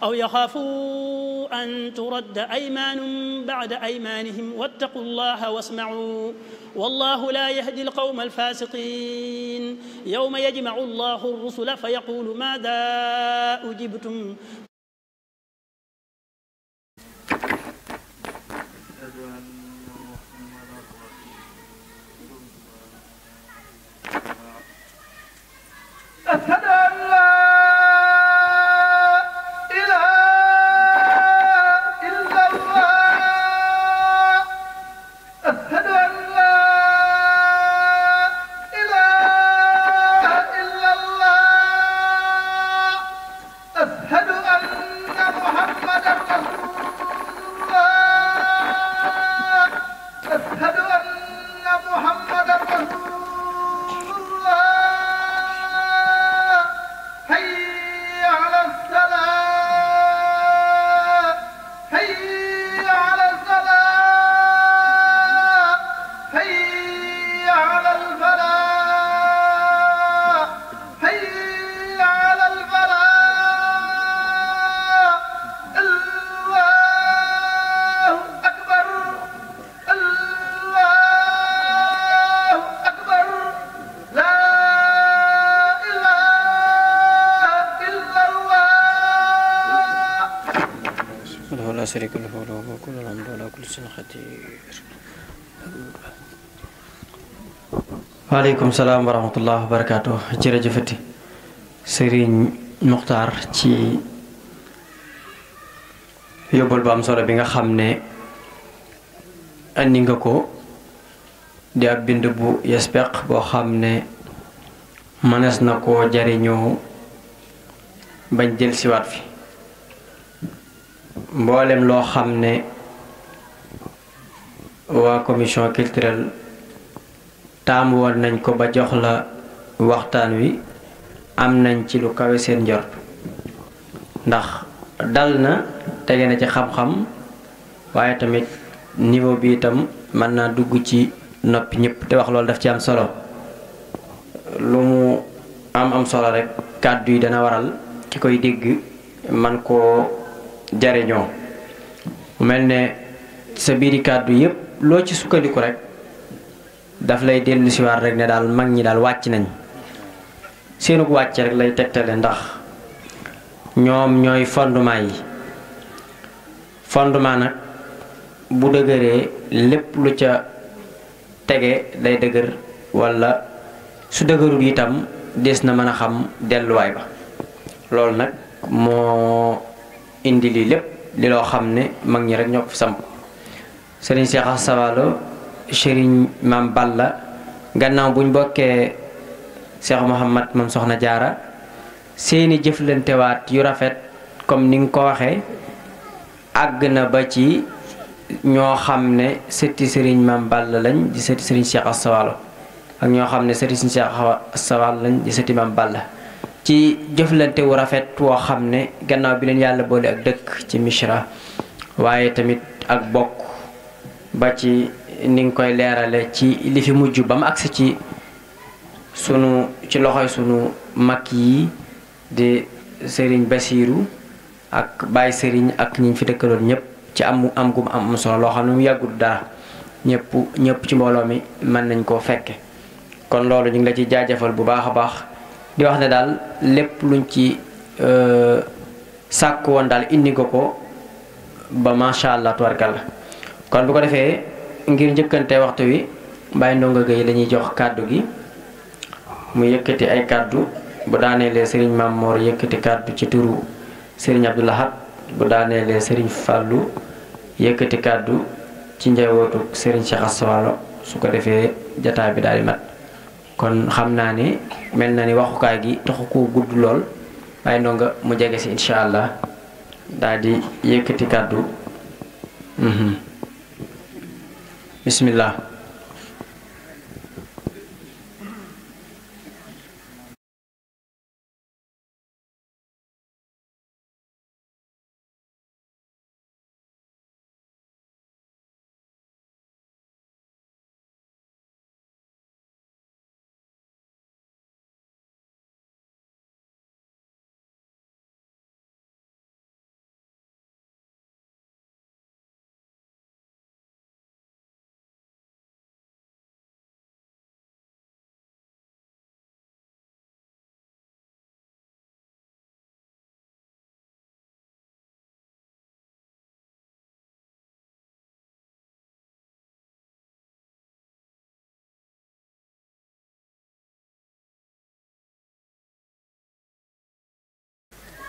أو يخافوا أن ترد أيمان بعد أيمانهم واتقوا الله واسمعوا والله لا يهدي القوم الفاسقين يوم يجمع الله الرسل فيقول ماذا أجبتم أشهد أن لا إله إلا الله أشهد أن لا إله إلا الله أشهد أن محمدا رسول الله لا شريك له له كل الحمد ولا كل شيء قدير. waaleykum salaam wa rahmatullah wa barakaatu. jërëjëfati Serigne Mokhtar ci yóbbal bu am solo bi nga xam ne andi nga ko di ab bind bu yespeq boo xam ne mënees na koo jariñoo bañ jël siwaat fi mboolem loo xam ne waa commission culturelle taamu woon nañ ko ba jox la waxtaan wi am nañ ci lu kawe seen njort ndax dal na tege na ci xam-xam waaye tamit niveau bi itam mën naa dugg ci noppi ñëpp te wax loolu daf ci am solo lu mu am solo rek kàddu yi dana waral ki koy dégg man koo jariñoo mu mel ne sa biiri kàddu yépp loo ci sukkandiku rek daf lay dellu si waat rek ne daal mag ñi daal wàcc nañ seenug wàcc rek lay tegtale ndax ñoom ñooy fondement yi fondement nag bu dëgëree lépp lu ca tege day dëgër walla su dëgërul itam des na mën a xam delluwaay ba loolu nag moo indi lii lépp li loo xam ne mag ñi rek ñoo ko fi samp Serigne Cheikh Asta Walo Serigne Mame Balla gannaaw buñ bokkee Cheikh Mouhamad moom soxna Jaara seeni jëflantewaat yu rafet comme ni nga ko waxee àgg na ba ci ñoo xam ne sëtti Serigne Mame Balla lañ di sëtti Serigne Cheikh Asta Walo ak ñoo xam ne sëtti Serigne Cheikh Asta Walo lañ di sëtti Mame Balla ci jëflante wu rafet woo xam ne gannaaw bi leen yàlla boole ak dëkk ci Mishra waaye tamit ak bokk ba ci ni nga koy leerale ci li fi mujj ba mu agsi ci loxoy sunu mag yi di Serigne Basiiru ak Baye Serigne ak ñi fi dëkkaloon ñëpp ci am gum am solo loo xam ne mu yàggul dara ñëpp ci mbooloo mi mën nañ koo fekke kon loolu ñu ngi la ci jaajëfal bu baax a baax di wax ne daal lépp luñ ci sàkk woon daal indi ko ba macha allah tubarkalla kon bu ko defee ngir njëkkante waxtu wi Baye Ndonga Gueye la ñuy jox kàddu gi mu yëkkati ay kàddu bu daaneelee Serigne Mame Mor yëkkati kàddu ci turu Serigne Abdou Lahad bu daaneelee Serigne Fallou yëkkati kàddu ci njabootu Serigne Cheikh Asta Walo su ko defee jataay bi daal di mat kon xam naa ne mel na ni waxukaay gi taxu ko gudd lool Baye Ndonga mu jege si incha allah daal di yëkkati kàddu bismillah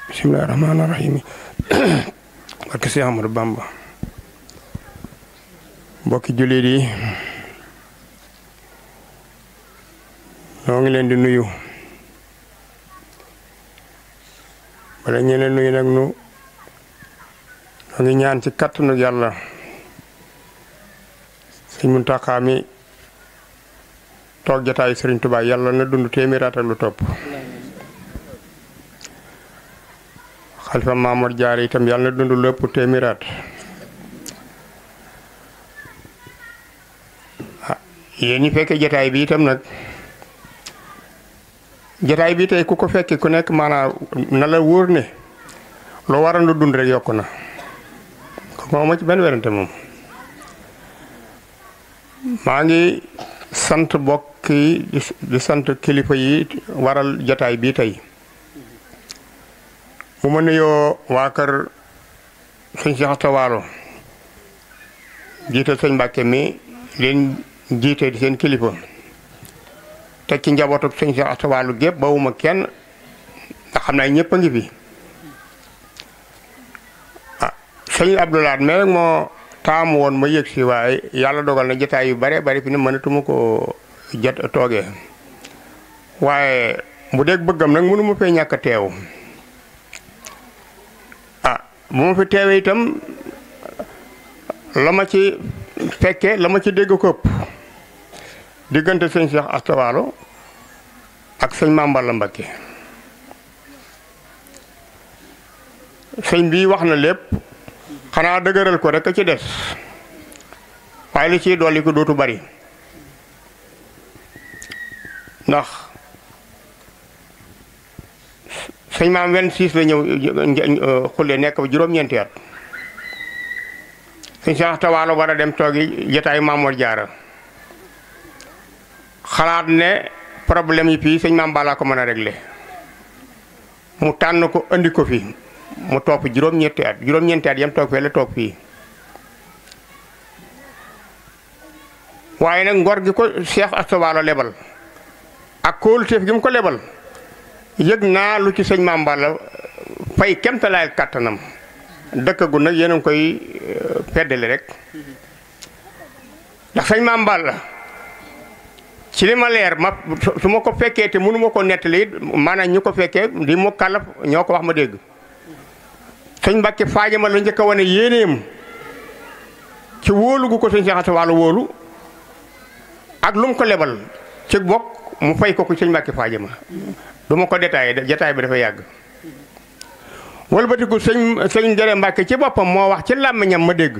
bismillaahi rahmaani rahiim barke Seex Ahmadu Bamba mbokki jullit yi ñoo ngi leen di nuyu bala ñu leen nuyu nag ñoo ngi ñaan ci kattanu yàlla Sëñ Muntaxa mi toog jataayu Sëriñ Tuubaa yàlla na dund téeméer at ak lu topp xalifa Maamor Jaara itam yàlla na dund lépp téeméer at yéen ñi fekkee jataay bi itam nag jataay bi tey ku ko fekkee ku nekk maanaam na la wóor ne loo waroon lu dund rek yokku na ko moom ci benn werante moom maa ngi sant bokk yi di sant kilifa yi waral jataay bi tey bu ma nuyoo waa kër sëñ Cheikh Asta Walo jiital sëñ Mbàkke mi leen jiite di seen kilifa teg ci njabootu sëñ Cheikh Asta Walo gépp bawuma kenn ndax xam naa ñëpp a ngi fi ah sëñ Abdoulaye mais rek moo taamu woon ma yëg si waaye yàlla dogal na jotaay yu bare bari fi ne mënatuma ko jot toogee waaye bu dee bëggam nag mënu ma fee ñàkk a teew ah bu ma fi teewee itam la ma ci fekkee la ma ci dégg ko ëpp diggante sëñ Cheikh Asta Walo ak sëñ Mame Balla Mbacké sëñ bii wax na lépp xanaa dëgëral ko rek a ci des waaye li ciy dolli ko dootu bari ndax sëñ maam 26 la ñëw xulle nekk ba juróom-ñeenti at sëñ Cheikh Asta Walo war a dem toogi jotaayu Mamour Diarra xalaat ne problème yi fii sëñ Mame Balla ko mën a régler mu tànn ko andi ko fi mu topp juróom-ñeenti at yam toog fee la toog fii waaye nag ngor gi ko Cheikh Asta Walo lebal ak kóoluteef gi mu ko lebal yëg naa lu ci sëñ Mame Balla fay kemtalaayal kàttanam dëkkagu nag yéen a ngi koy feddali rek ndax sëñ Mame Balla ci li ma leer ma su ma ko fekkee te mënu ma ko nettali it maanaam ñu ko fekkee di mu kàllaf ñoo ko wax ma dégg sëñ Mbàkke Faajama la njëkk a wane yéeneem ci wóolu gu ko sëñ Cheikh Asta Walo wóolu ak lu mu ko lebal ci bokk mu fay ko ko sëñ Mbàkke Faajama du ma ko détaillé jataay bi dafa yàgg walbatiku sëñ Jere Mbàkke ci boppam moo wax ci làmmiñam ma dégg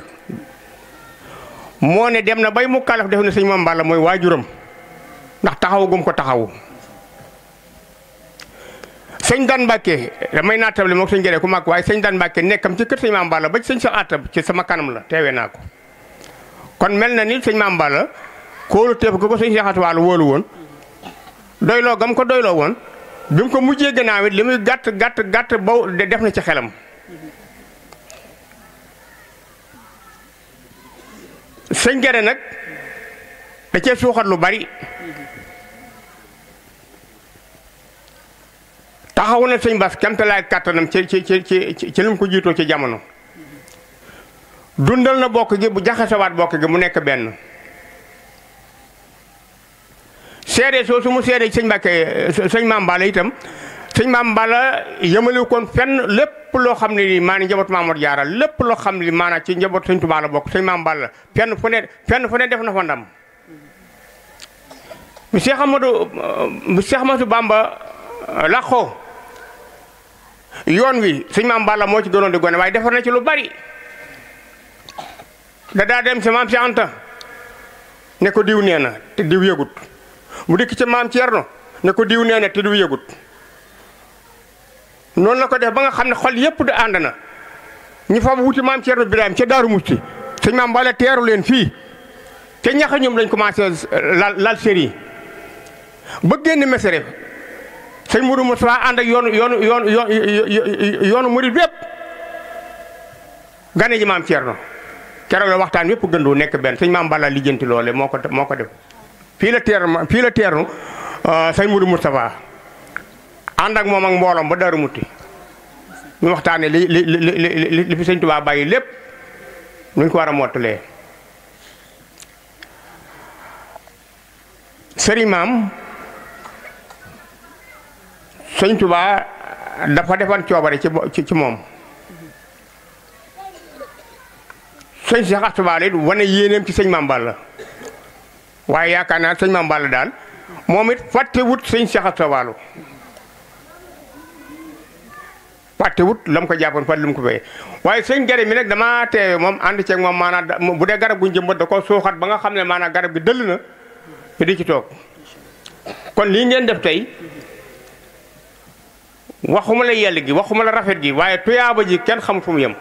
moo ne dem na bay mu kàllaf def ne sëñ Mame Balla mooy waajuram ndax taxawu gum ko taxawu sëñ Dan Mbàkke damay naatable moom sëñ Jere ku mag waaye sëñ Dan Mbàkke nekkam ci kër sëñ Mame Balla ba ci sëñ Cheikh Atta ci sama kanam la teewee naa ko kon mel na ni sëñ Mame Balla kóolu teef ko sëñ Cheikh Asta Walo wóolu woon doyloo gam ko doyloo woon bi mu ko mujjee gannaaw it li muy gàtt ba def na ci xelam sëñ Jere nag da cee suuxat lu bari taxawu na sëñ Bass kemtalaay kàttanam ci li mu ko jiitoo ci jamono dundal na bokk gi bu jaxasewaat bokk gi mu nekk benn seede soo su mu seede sëñ Mbàkke sëñ Mame Balla itam sëñ Mame Balla yëmaliw kon fenn lépp loo xam ne nii maanaam njaboot Mamour Diarra lépp loo xam ne maanaam ci njaboot sëñ Tuubaa la bokk sëñ Mame Balla fenn fu ne def na fa ndam mu Cheikh Ahmadou Bamba laqoo yoon wi sëñ Mame Balla moo ci gënoon di gone waaye defar na ci lu bari da daa dem si maam si Anta ne ko diw nee na te diw yëgut mu dikk ci maam Thierno ne ko diw nee na te diw yëgut noonu la ko def ba nga xam ne xol yépp da ànd na ñu fa wuti maam Thierno Birahim ca Daaru Musti sëñ Mame Balla teeru leen fii te ñaxa ñoom lañ commencé lal série ba génn Mesere sëñ Mourou Moussa ànd ak yoonu murid bépp gane ji maam Thierno keroog la waxtaan yépp gëndoo nekk benn sëñ Mame Balla lijjanti loole moo ko def fii la teernu sëñ Mourou Moustapha ànd ak moom ak mbooloom ba Daaru Musti ñu waxtaanee li fi sëñ Tuubaa bàyyi lépp nuñ ko war a mottalee sëriñ maam sëñ Tuubaa dafa defan coobare ci moom sëñ Cheikh Asta Walo it wane yéeneem ci sëñ Mame Balla waaye yaakaar naa sëñ Mame Balla daal moom it fàttewut sëñ Cheikh Asta Walo fàttewut la mu ko jàppoon fàtte lu mu ko fayee waaye sëñ Jere mi nag damaa teewe moom ànd ceeg moom maanaam bu dee garab gu njëmbat da ko suuxat ba nga xam ne maanaam garab gi dëll na ñu di ci toog kon lii ngeen def tey waxuma la yell gi waxuma la rafet gi waaye tuyaaba ji kenn xamut fu mu yem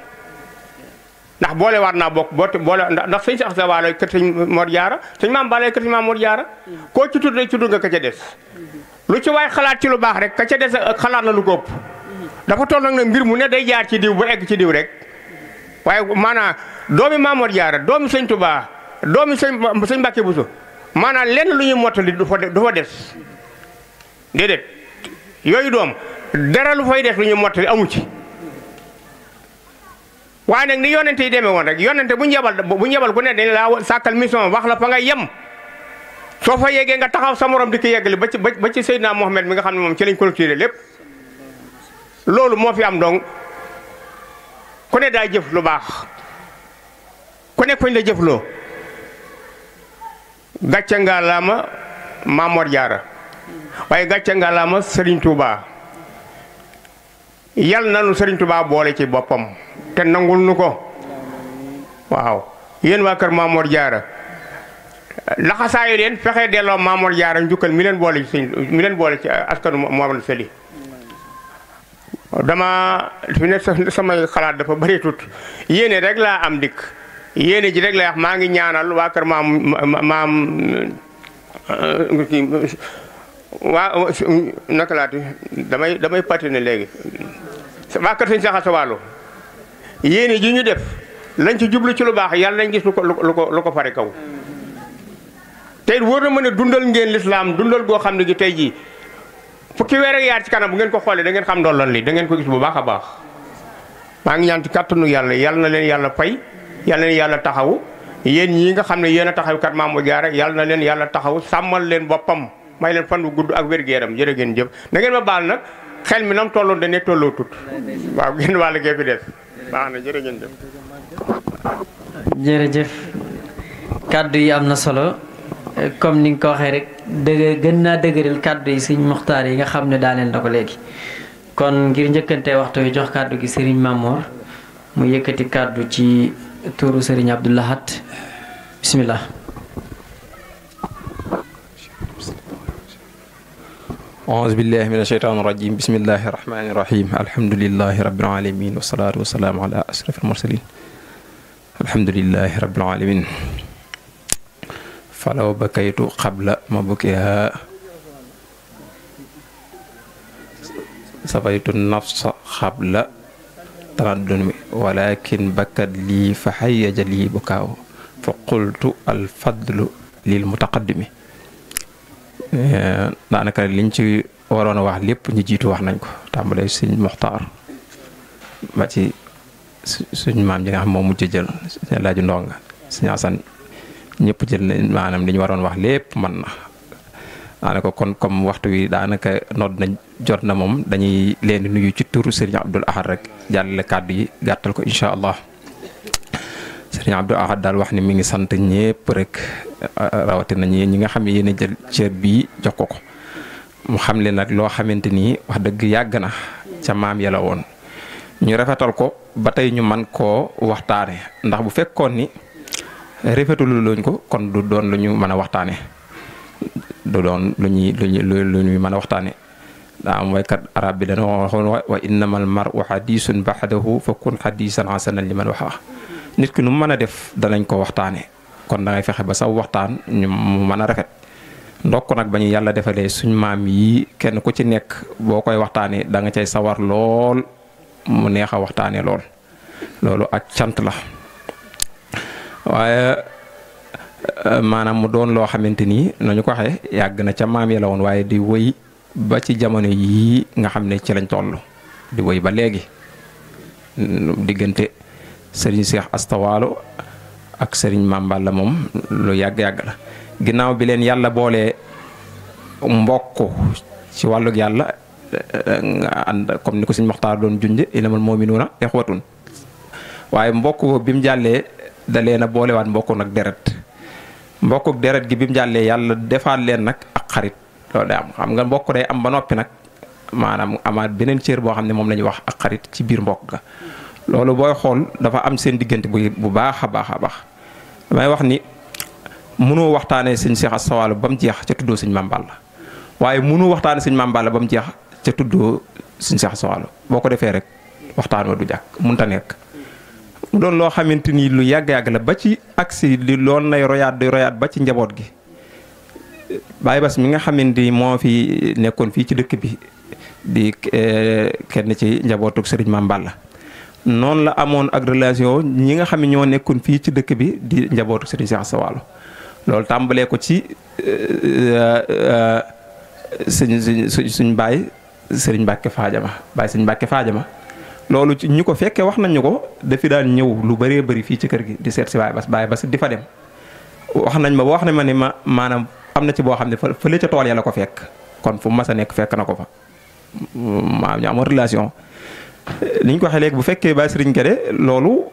ndax boole waat naa bokk boole ndax sëñ Cheikh Asta Walo kër sëñ Mor Diarra sëñ Mame Balla kër sëñ Mamour Diarra koo ci tudd rek tudd nga ka ca des lu ci waay xalaat ci lu baax rek ka ca des xalaat na lu ko ëpp dafa toll nag ne mbir mu ne day jaar ci diw bu egg ci diw rek waaye maanaam doomi Maamoor Jaara doomi sëñ Tuubaa doomi sëñ Mbàkke Buso maanaam lenn lu ñuy mottali du fa des déedéet yooyu doom dara lu fay des lu ñuy mottali amu ci. waaye nag ni yonente yi demee woon rek yonente bu ñu yebal ku ne dañ laa sàkkal mission wax la fa nga yem soo fa yeggee nga taxaw sa morom di ko yeggali ba ci Seydina Mohamed mi nga xam ne moom ci lañ clôturé lépp loolu moo fi am donc ku ne daa jëf lu baax ku ne fañ la jëfloo gàcce ngalaama Maamoor Jaara waaye gàcce ngalaama Serigne Touba yal na nu Serigne Touba boole ci boppam te nangul nu ko waaw yéen waa kër Maamoor Jaara laxasaayu leen fexe delloo Maamoor Jaara njukkal mi leen boole ci askanu Mohamed Sali dama fi ne samay xalaat dafa bëri tut yéene rek laa am dikk yéene ji rek laa wax maa ngi ñaanal waa kër maam waa naka laati damay patine léegi waa kër sëñ Saxa Sawaalo yéene ji ñu def lañ ci jublu ci lu baax yàlla nañ gis lu ko fare kaw tey wóor na ma ne dundal ngeen lislaam dundal goo xam ne gi tey jii fukki weer ak yaar ci kanam bu ngeen ko xoolee da ngeen xam ndolloon li da ngeen ko gis bu baax a baax maa ngi ñaan ci kàttanu yàlla yàlla na leen yàlla fay yàlla na leen yàlla taxawu yéen ñii nga xam ne yéen a taxaw kat Maamoor Jaara yàlla na leen yàlla taxaw sàmmal leen boppam may leen fan bu gudd ak wér-gu-yaram jërë ngeen jëf na ngeen ma baal nag xel mi nam tolloon dañuy tolloo tut waaw génn wàll gee fi def baax na jërë ngeen jëf. jërëjëf kàddu yi am na solo comme ni nga ko waxee rek gën naa dëgëral kàddu yi sëñ Muxtaar yi nga xam ne daaneel na ko léegi kon ngir njëkkante waxtu wi jox kàddu gi Serigne Mamor mu yëkkati kàddu ci turu Serigne Abdou Lahad bismillah. auzu billahi min asheytaan irajim bismillahi irrahmani irrahim alhamdulilahi rabbil alamin wasalaatu wasalaamu ala ashraf almursalin alhamdulilahi rabbil alamin falaw bakaytu qabla ma bukiha safaytu nafsa qabla tanaddumi walakin bakkat lii fa hayyaja lii bukaaw fa qultu alfadlu lil mutaqaddimi daanaka liñ ci waroon a wax lépp ñu jiitu wax nañ ko tàmbalee sëñ Muxtaar ba ci suñ maam ji nga xam moom mujj jël sëñ Laaju Ndonga sëñ Asan ñëpp jël nañ maanaam li ñu waroon wax lépp man na daanaka kon comme waxtu wi daanaka nodd nañ jot na moom dañuy leen di nuyu ci turu Serigne Abdoul Ahad rek jàllale kàddu yi gàttal ko incha allah Serigne Abdoul Ahad daal wax ni mi ngi sant ñëpp rek rawatina ñi nga xam ne yéen a jël cër bii jox ko mu xam leen nag loo xamante ni wax dëgg yàgg na ca maam ya la woon ñu rafetal ko ba tey ñu man koo waxtaane ndax bu fekkoon ni rafetulu luñ ko kon du doon lu ñu mën a waxtaane du doon lu ñuy mën a waxtaane daa am waykat arab bi dana waxoon wa innamal mar'u hadisun ba'dahu fa kun hadisan hasanan liman waxa nit ki nu mu mën a def danañ ko waxtaane kon da ngay fexe ba saw waxtaan ñu mu mën a rafet ndokk nag ba ñu yàlla defalee suñ maam yi kenn ku ci nekk boo koy waxtaanee da nga cay sawar lool mu neex a waxtaanee loolu ak cant la waaye maanaam mu doon loo xamante ni nañu ko waxee yàgg na ca maam yi la woon waaye di wëy ba ci jamono yii nga xam ne ci lañ toll di wëy ba léegi diggante sëriñ Cheikh Astawaalo ak sëriñ Mame Balla moom lu yàgg-yàgg la ginnaaw bi leen yàlla boole mbokk ci wàllug yàlla nga ànd comme ni ko sëriñ Moxtaar doon junje inamal mu'minuuna ixwatun waaye mbokk bi mu jàllee da leen a boolewaat mbokk nag deret mbokk deret gi bi mu jàllee yàlla defaat leen nag ak xarit loolu day am xam nga mbokk day am ba noppi nag maanaam amaat beneen cër boo xam ne moom la ñuy wax ak xarit ci biir mbokk ga loolu booy xool dafa am seen diggante bu baax a baax a baax damay wax ni mënoo waxtaanee sëñ Cheikh Astawaalo ba mu jeex ca tuddoo sëñ Mame Balla waaye mënoo waxtaanee sëñ Mame Balla ba mu jeex ca tuddoo sëñ Cheikh Astawaalo boo ko defee rek waxtaan wa du jàkk mënta nekk. mu doon loo xamante ni lu yàgg-yàgg la ba ci agsi li lool nay royaat di royaat ba ci njaboot gi Baye Bass mi nga xamante ni moo fi nekkoon fii ci dëkk bi di kenn ci njabootug sëriñ Mame Balla noonu la amoon ak relation ñi nga xam ne ñoo nekkoon fii ci dëkk bi di njabootu Serigne Cheikh Asta Walo loolu tàmbalee ko ci suñ baay Serigne Mbacke Fadiama baay Serigne Mbacke Fadiama loolu ci ñu ko fekkee wax nañu ko dafi daan ñëw lu bëree bëri fii ci kër gi di seet si baay bas di fa dem wax nañ ma ba wax ne ma ni ma maanaam am na ci boo xam ne fële ca tool ya la ko fekk kon fu mas a nekk fekk na ko fa maam ñu amoon relation li ñu ko waxee léegi bu fekkee Baye Serigne Guédé loolu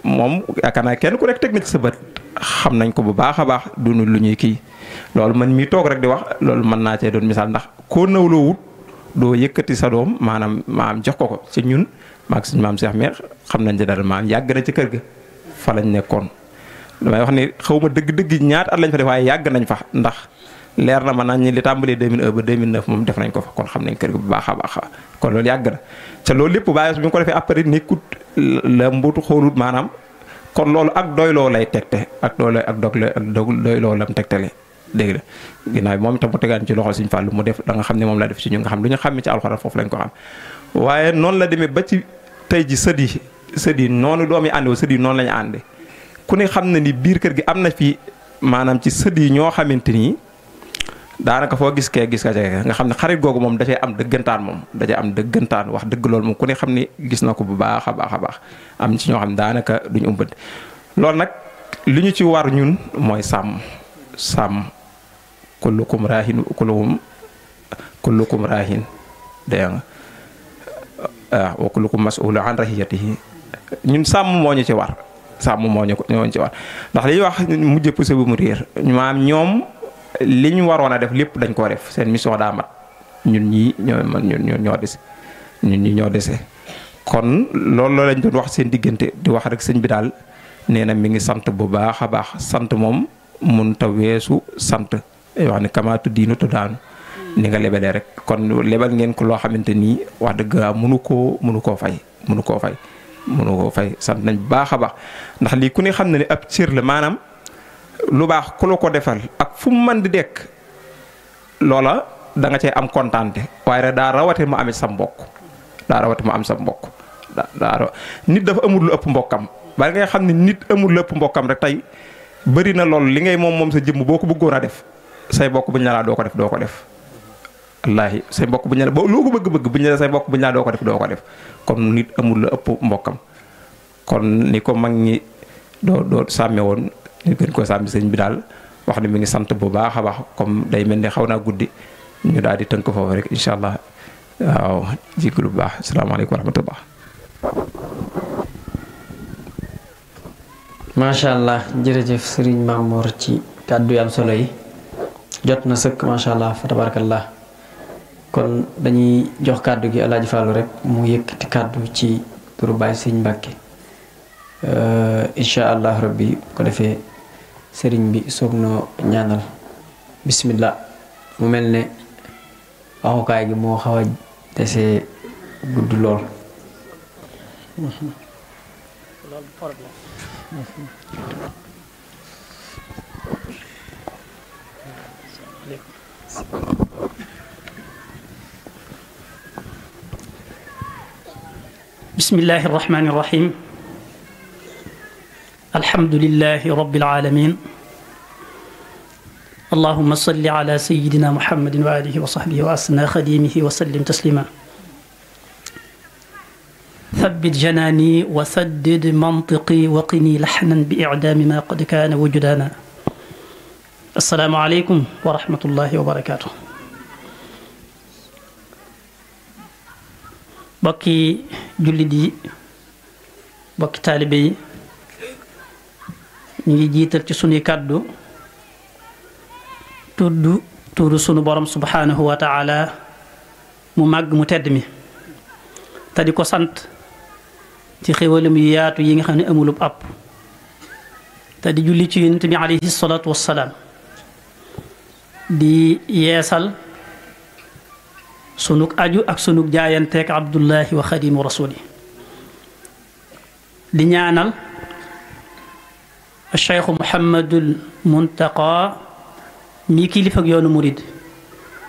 moom yaakaar naa kenn ku nekk teg na ci sa bët xam nañ ko bu baax a baax dunu lu ñuy kii loolu man mii toog rek di wax loolu mën naa cee doon misaal ndax koo nawloo wut doo yëkkati sa doom maanaam jox ko ci ñun maag suñu maam Cheikh Meex xam nañ ci dara maanaam yàgg na ci kër ga fa lañ nekkoon damay wax ni xaw ma dëgg-dëgg ñaata at lañ fa def waaye yàgg nañ fa ndax leer na ma nañ li tàmbalee 2001 ba 2009 moom def nañ ko fa kon xam nañ kër gi bu baax a baax kon loolu yàgg na ca loolu lépp bàyyi bi nga ko defee après nekkut la mbuutu xoolut maanaam kon loolu ak doyloo lay tegte ak doyloo lam tegtale dégg la ginnaaw moom itam mu tegaan ci loxo Sëñ Fallu mu def da nga xam ne moom la def ci ñu nga xam lu ñu xam ci alxuraan foofu lañ ko xam waaye noonu la demee ba ci tey ji sët yi noonu doom yi àndoo sët yi noonu lañu ànde ku ne xam na ni biir kër gi am na fi maanaam ci sët yi ñoo xamante ni daanaka foo gis kee gis ka nga xam ne xarit googu moom dafay am dëggantaan wax dëgg loolu moom ku ne xam ne gis na ko bu baax a baax am ci ñoo xam ne daanaka duñu ëmbante loolu nag li ñu ci war ñun mooy sàmm kullukum raahin kullukum raahin dégg nga wa kullukum mas'uulun an rahiyatihi ñun sàmm moo ñu ci war ndax li ñuy wax mujj poussé bu mu réer maanaam ñoom li ñu waroon a def lépp dañ koo def seen mission daa mat ñun ñii ñoo dese kon loolu lañ doon wax seen diggante di wax rek sëñ bi daal nee na mi ngi sant bu baax a baax sant moom mun ta weesu sant wax ne kamaatu diinu tu daanu ni nga lebalee rek kon lebal ngeen ko loo xamante nii wax dëgg mënu koo fay sant nañ bu baax a baax ndax lii ku ne xam na ne ab cër la maanaam lu baax ku la ko defal ak fu mu mën di dekk loola da nga cay am kontaante waaye rek daa rawate mu amit sa mbokk nit dafa amul lu ëpp mbokkam ba ngay xam ne nit amul lu ëpp mbokkam rek tey bëri na loolu li ngay moom sa jëmm boo ko bëggoon a def say mbokk buñ la doo ko def wallaahi say mbokk buñ la loo ko bëgg buñ la say mbokk buñ la doo ko def kon nit amul lu ëpp mbokkam kon ni ko mag ñi doo sàmme woon ñu gën ko sàmmi sëñ bi daal wax ne mi ngi sant bu baax a baax comme day mel ne xaw naa guddi ñu daal di tënk foofu rek incha allah waaw jéggalu bu baax asalaamaaleykum wa rahmatullah. macha allah jërëjëf Serigne Mamour ci kàddu yu am solo yi jot na sëkk macha allah fa tabarakallah kon dañuy jox kàddu gi Alaaji Fallu rek mu yëkkati kàddu ci turu Baay Sëñ Mbàkke incha allah rabbi ko defee sëriñ bi soog noo ñaanal bismillah mu mel ne waxukaay gi moo xaw a desee gudd lool. bismillahi irrahmani irrahim alhamdulilahi rabbil alamin allahuma salli ala sayidina muhammadin wa alihi wa sahbihi wa asna xadimihi wa sallim taslima thabbit janaani wa saddid mantiqi wa qini laxnan bi icdaami ma qad kaana wujdaana assalaamu aleykum wa rahmatullahi wa barakaatu. bokki jullit yi bokki taalibe yi ñu ngi jiital ci sunuy kàddu tudd sunu borom subhanahu wa taala mu màgg mu tedd mi te di ko sant ci xéwalam yu yaatu yi nga xam ne amulub àpp te di julli ci yonent bi alayhi salaatu wassalaam di yeesal sunug aju ak sunug jaayanteek abdullahi wa xadimu rasuli di ñaanal cheikhu muhammadul muntaqa mii kilifa ak yoonu murid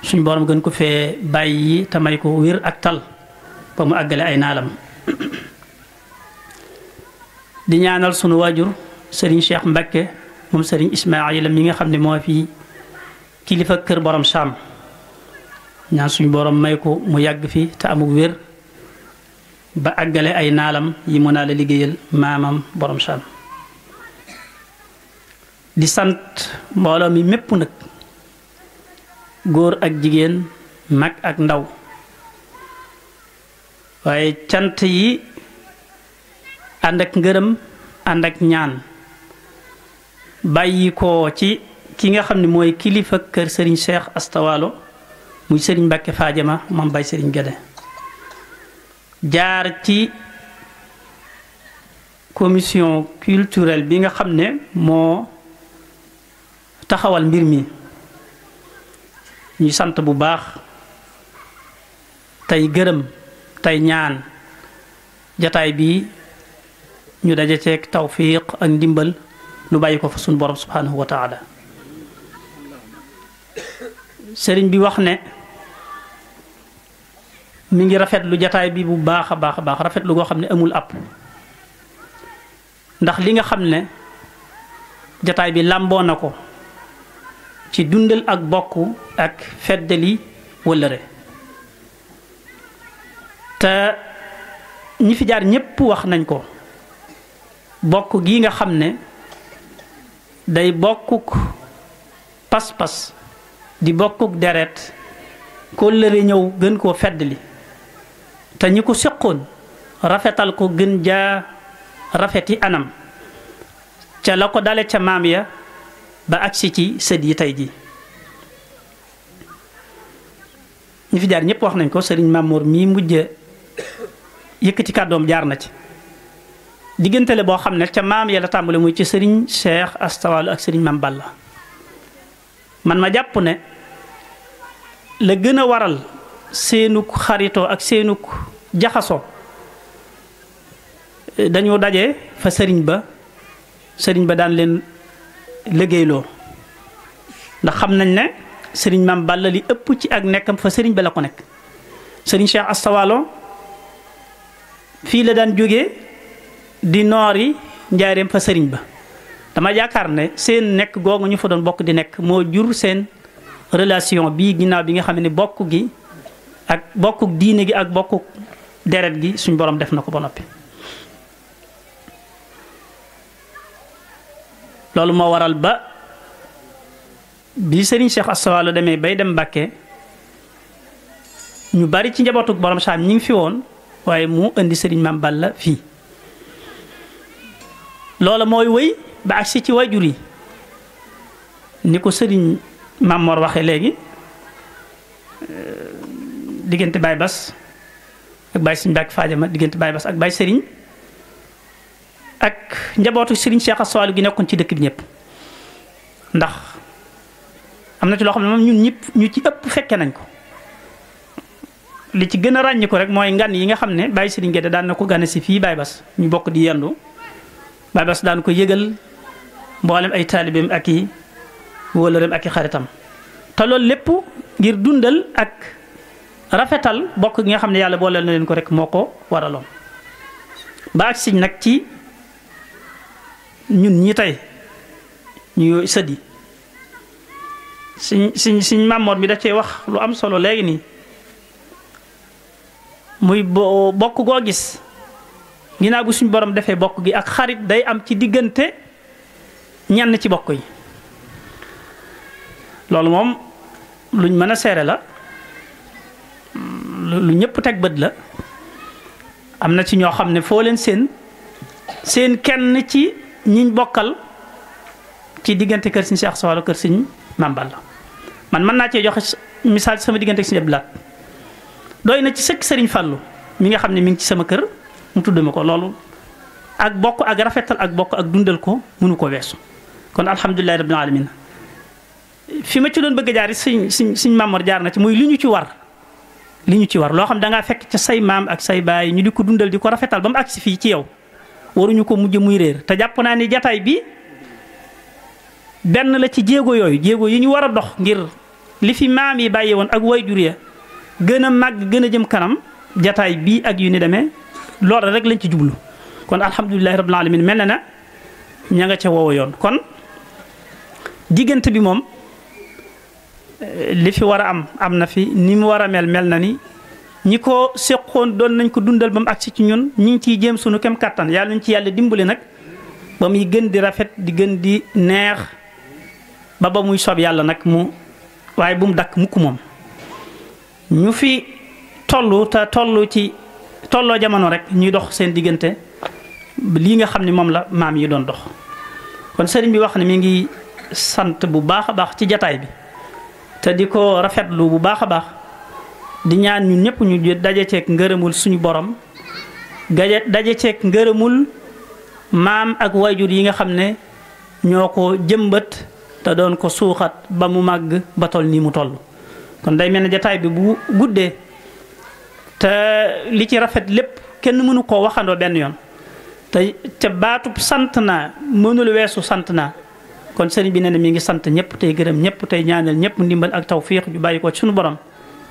suñ borom gën ko fee bàyyi te may ko wér ak tal ba mu àggale ay naalam di ñaanal sunu waajur sëriñ Cheikh Mbacké moom sëriñ Ismaïla mi nga xam ne moo fi kilifa kër borom Saam ñaan suñu borom may ko mu yàgg fi te amuk wér ba àggale ay naalam yi mu naa la liggéeyal maamam borom Saam di sant mbooloo mi mépp nag góor ak jigéen mag ak ndaw waaye cant yi ànd ak ngërëm ànd ak ñaan bàyyi ko ci ki nga xam ne mooy kilifa kër Serigne Cheikh Asta Walo muy Serigne Mbacké Fadiama moom Baye Serigne Guédé jaar ci commission culturelle bi nga xam ne moo taxawal mbir mi ñu sant bu baax tey gërëm tey ñaan jataay bi ñu daje ceeg tawfiq ak ndimbal lu bàyyi ko fa suñu borom subhanahu wa taala sëriñ bi wax ne mi ngi rafetlu jataay bi bu baax a baax a baax rafetlu goo xam ne amul àpp ndax li nga xam ne jataay bi làmboo na ko ci dundal ak bokk ak feddali wëllëre te ñi fi jaar ñépp wax nañ ko bokk gi nga xam ne day bokkuk pas-pas di bokkuk deret kóllëre ñëw gën koo feddali te ñi ko seqoon rafetal ko gën jaa rafeti anam ca la ko dale ca maam ya ba agsi ci sët yi tey ji ñi fi jaar ñëpp wax nañ ko sëriñ Mamour mii mujj yëkkati kàddoom jaar na ci diggantele boo xam ne ca maam ya la tàmbale muy ci sëriñ Cheikh Asta Walo ak sëriñ Mam Balla man ma jàpp ne la gën a waral seenuk xaritoo ak seenuk jaxasoo dañoo daje fa sëriñ ba daan leen liggéeyloo ndax xam nañ ne sëriñ Mam Balla li ëpp ci ak nekkam fa sëriñ ba la ko nekk sëriñ Cheikh Asta Walo fii la daan jógee di noori njaareem fa sëriñ ba dama yaakaar ne seen nekk googu ñu fa doon bokk di nekk moo jur seen relation bii ginnaaw bi nga xam ne bokk gi ak bokkuk diine gi ak bokkuk deret gi suñ borom def na ko ba noppi loolu moo waral ba bi sëriñ Cheikh Asta Walo demee bay dem Mbàkke ñu bari ci njabootuk borom Saam ñi ngi fi woon waaye mu indi sëriñ Mam Balla fii loola mooy wëy ba agsi ci waajur yi ni ko sëriñ Mamor waxee léegi diggante Baye Bass ak Baye Serigne Mbacké Fadiama diggante Baye Bass ak Baye Serigne ak njabootu Serigne Cheikh Asta Walo gi nekkoon ci dëkk bi ñëpp ndax am na ci loo xam ne moom ñun ñëpp ñu ci ëpp fekke nañ ko li ci gën a ràññi ko rek mooy ngan yi nga xam ne Baye Serigne Guédé daan na ko gane si fii Baye Bass ñu bokk di yendu Baye Bass daan ko yëgal mboolem ay taalibeem ak i wóolëreem ak i xaritam te loolu lépp ngir dundal ak rafetal bokk gi nga xam ne yàlla booleel na leen ko rek moo ko waraloon ba ak siñ nag ci ñun ñi tey ñu sëddi siñ Mamoor mi da cee wax lu am solo léegi nii muy bokk goo gis ginnaaw bu suñ borom defee bokk gi ak xarit day am ci diggante ñenn ci bokk yi loolu moom luñ mën a seere la lu ñëpp teg bët la am na ci ñoo xam ne foo leen seen kenn ci ñiñ bokkal ci diggante kër Serigne Cheikh Asta Walo kër Serigne Mam Balla man mën naa cee joxe misaal sama diggante ak Serigne Abdou Lahad doy na ci sëkk Serigne Fallou mi nga xam ne mi ngi ci sama kër mu tudd ma ko loolu ak bokk ak rafetal ak bokk ak dundal ko mënu ko weesu kon alhamdulilahi rabbil alamin fi ma ci doon bëgg a jaar suñ Mamor jaar na ci muy li ñu ci war loo xam da ngaa fekk ca say maam ak say baay ñu di ko dundal di ko rafetal ba mu agsi fii ci yow waruñu ko mujj muy réer te jàpp naa ni jataay bi benn la ci jéego yi ñu war a dox ngir li fi maam yi bàyyi woon ak waajur ya gën a màgg gën a jëm kanam jataay bii ak yu ni demee loolu rek lañ ci jublu kon alhamdulilahi rabbil alamin mel na ña nga ca woowu yoon. kon diggante bi moom li fi war a am na fi, ni mu war a mel na ni, ñi ko seqoon doon nañ ko dundal ba mu agsi ci ñun, ñu ngi ciy jéem sunu kem kattan. yàlla nañ ci yàlla dimbali nag ba muy gën di rafet di gën di neex ba muy sob yàlla nag mu, waaye bu mu dakk mukk moom. ñu fi toll te tolloo jamono rek ñuy dox seen diggante lii nga xam ne moom la maam yi doon dox. kon sëriñ bi wax ne mi ngi sant bu baax a baax ci jataay bi te di ko rafetlu bu baax a baax, di ñaan ñun ñëpp ñu daje ceeg ngërëmul suñu borom, daje ceeg ngërëmul maam ak wayjur yi nga xam ne ñoo ko jëmbat te doon ko suuxat ba mu màgg ba toll nii mu toll. kon day mel ne jataay bi bu guddee te li ci rafet lépp kenn mënu koo waxandoo benn yoon te baatub sant naa mënul weesu sant naa. kon sëriñ bi nee na mi ngi sant ñëpp tey gërëm ñëpp tey ñaanal ñëpp ndimbal ak tawfiix ju bàyyi ko ci suñu borom,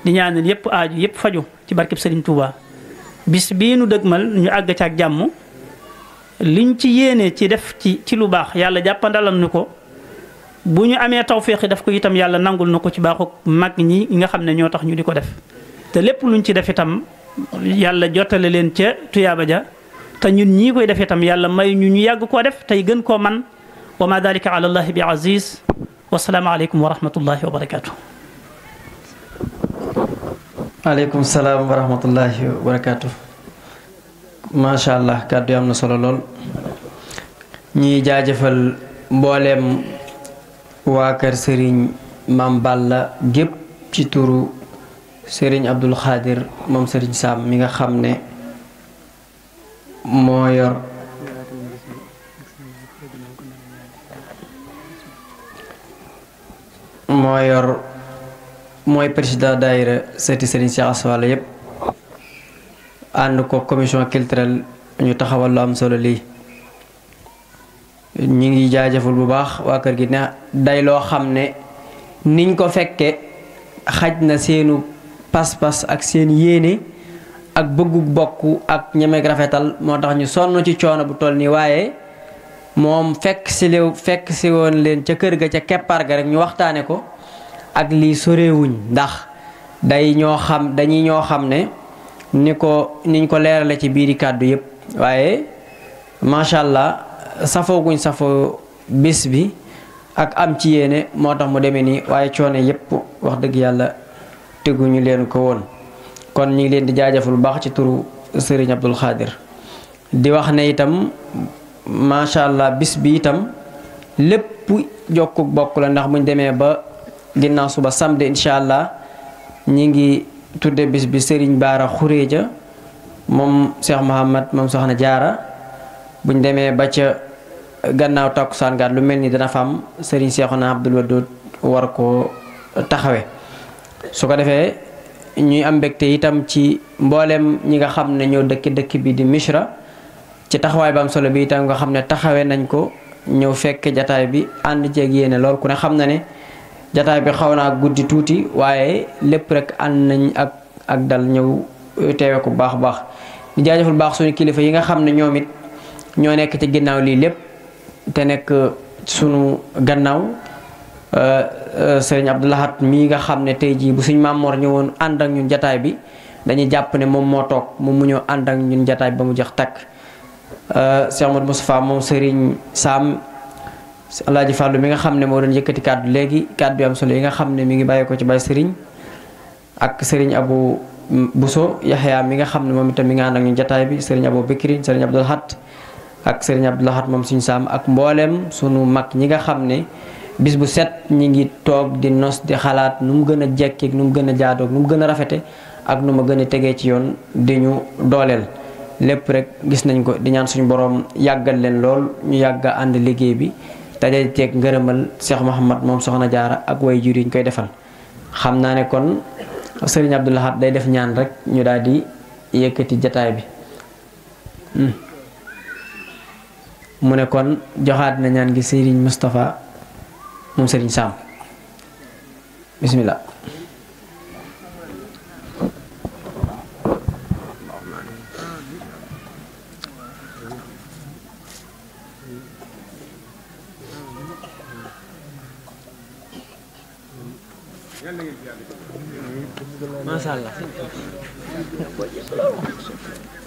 di ñaanal yëpp aaju yëpp faju ci barkeb sëriñ Touba. bis bii nu dëgmal ñu àgg ci ak jàmm, liñ ci yéene ci def ci lu baax yàlla jàppandalal nu ko. bu ñu amee tawfiix yi def ko itam yàlla nangul na ko ci baaxu mag ñi nga xam ne ñoo tax ñu di ko def. te lépp luñ ci def itam yàlla jottale leen ca tuyaaba ja, te ñun ñii koy def itam yàlla may ñu yàgg koo def tey gën koo man. wa ma dalika ala allahi bi aziz. wasalaamu aleykum wa rahmatullahi wa barakatuh. aleykum salaam wa rahmatullahi wa barakatuh. macha allah kàddu yi am na solo lool. ñuy jaajëfal mbooleem waa kër Serigne Mame Balla gépp ci turu Serigne Abdul Xaadir moom Serigne Sam mi nga xam ne moo yor mooy président daayira seeti Serigne Cheikh Asta Walo yépp ànd ko commission culturelle ñu taxawal lu am solo lii. ñi ngi jaajëfal bu baax waa kër gi ne day loo xam ne niñ ko fekke xaj na seenu pas-pas ak seen yéene ak bëggu bokk ak ñemeeg rafetal moo tax ñu sonn ci coono bu toll nii, waaye moom fekk si woon leen ca kër ga ca keppaar ga rek ñu waxtaane ko ak lii sorewuñ, ndax dañuy ñoo xam ne niñ ko leerale ci biiri kàddu yépp, waaye macha allah safoo guñ safoo bés bi ak am ci yéene moo tax mu demee nii, waaye coono yépp wax dëgg yàlla teguñu leen ko woon. kon ñu ngi leen di jaajëfal bu baax ci turu Serigne Abdul Xaadir di wax ne itam macha allah bis bi itam lépp jokkuk bokk la, ndax buñ demee ba ginnaaw suba samedi incha allah ñi ngi tudde bis bi Serigne Baara Xuréja moom Cheikh Mouhamad moom Soxna Jaara. buñ demee ba ca gannaaw takkusaan gaat lu mel ni dana fa am Serigne Cheikhouna Abdoul Wadoud war ko taxawe. su ko defee ñuy am mbégte itam ci mboolem ñi nga xam ne ñoo dëkk bi di Missirah ci taxawaay ba am solo bi itam nga xam ne taxawe nañ ko ñëw fekk jataay bi ànd ceeg yéene lool. ku ne xam na ne jataay bi xaw naa guddi tuuti, waaye lépp rek ànd nañ ak dal ñëw teewe ko bu baax a baax. di jaajëfal baax suñu kilifa yi nga xam ne ñoom it ñoo nekk ci ginnaaw lii lépp te nekk sunu gannaaw. Sëriñ Abdou Lahad mii nga xam ne tey jii bu suñ Maamoor ñëwoon ànd ak ñun jataay bi dañuy jàpp ne moom moo toog moom mu ñëw ànd ak ñun jataay bi ba mu jeex takk. Cheikh Modou Moustapha moom Serigne Sam Alaaji Fàllu mi nga xam ne moo doon yëkkati kàddu léegi kàddu yu am solo yi nga xam ne mi ngi bàyyi ko ci Baye Serigne ak Serigne Abou Bousso Yaxya mi nga xam ne moom itam mi nga ànd ak ñun jataay bi Serigne Abou Bekri Serigne Abdou Lahad ak Serigne Abdou Lahad moom suñu Sam ak mboolem sunu mag ñi nga xam ne bis bu set ñi ngi toog di nos di xalaat nu mu gën a jekkeeg nu mu gën a jaadoog nu mu gën a rafete ak nu ma gën a tegee ci yoon di ñu dooleel. lépp rek gis nañ ko di ñaan suñu borom yàggal leen lool ñu yàgg a ànd liggéey bi daje teeg ngërëmal Cheikh Mouhamad moom Soxna Jaara ak way jur yi ñu koy defal. xam naa ne kon Serigne Abdou Lahad day def ñaan rek ñu daal di yëkkati jataay bi. mu ne kon joxaat na ñaan gi Serigne Moustapha moom Serigne Sam bismillah. macha allah.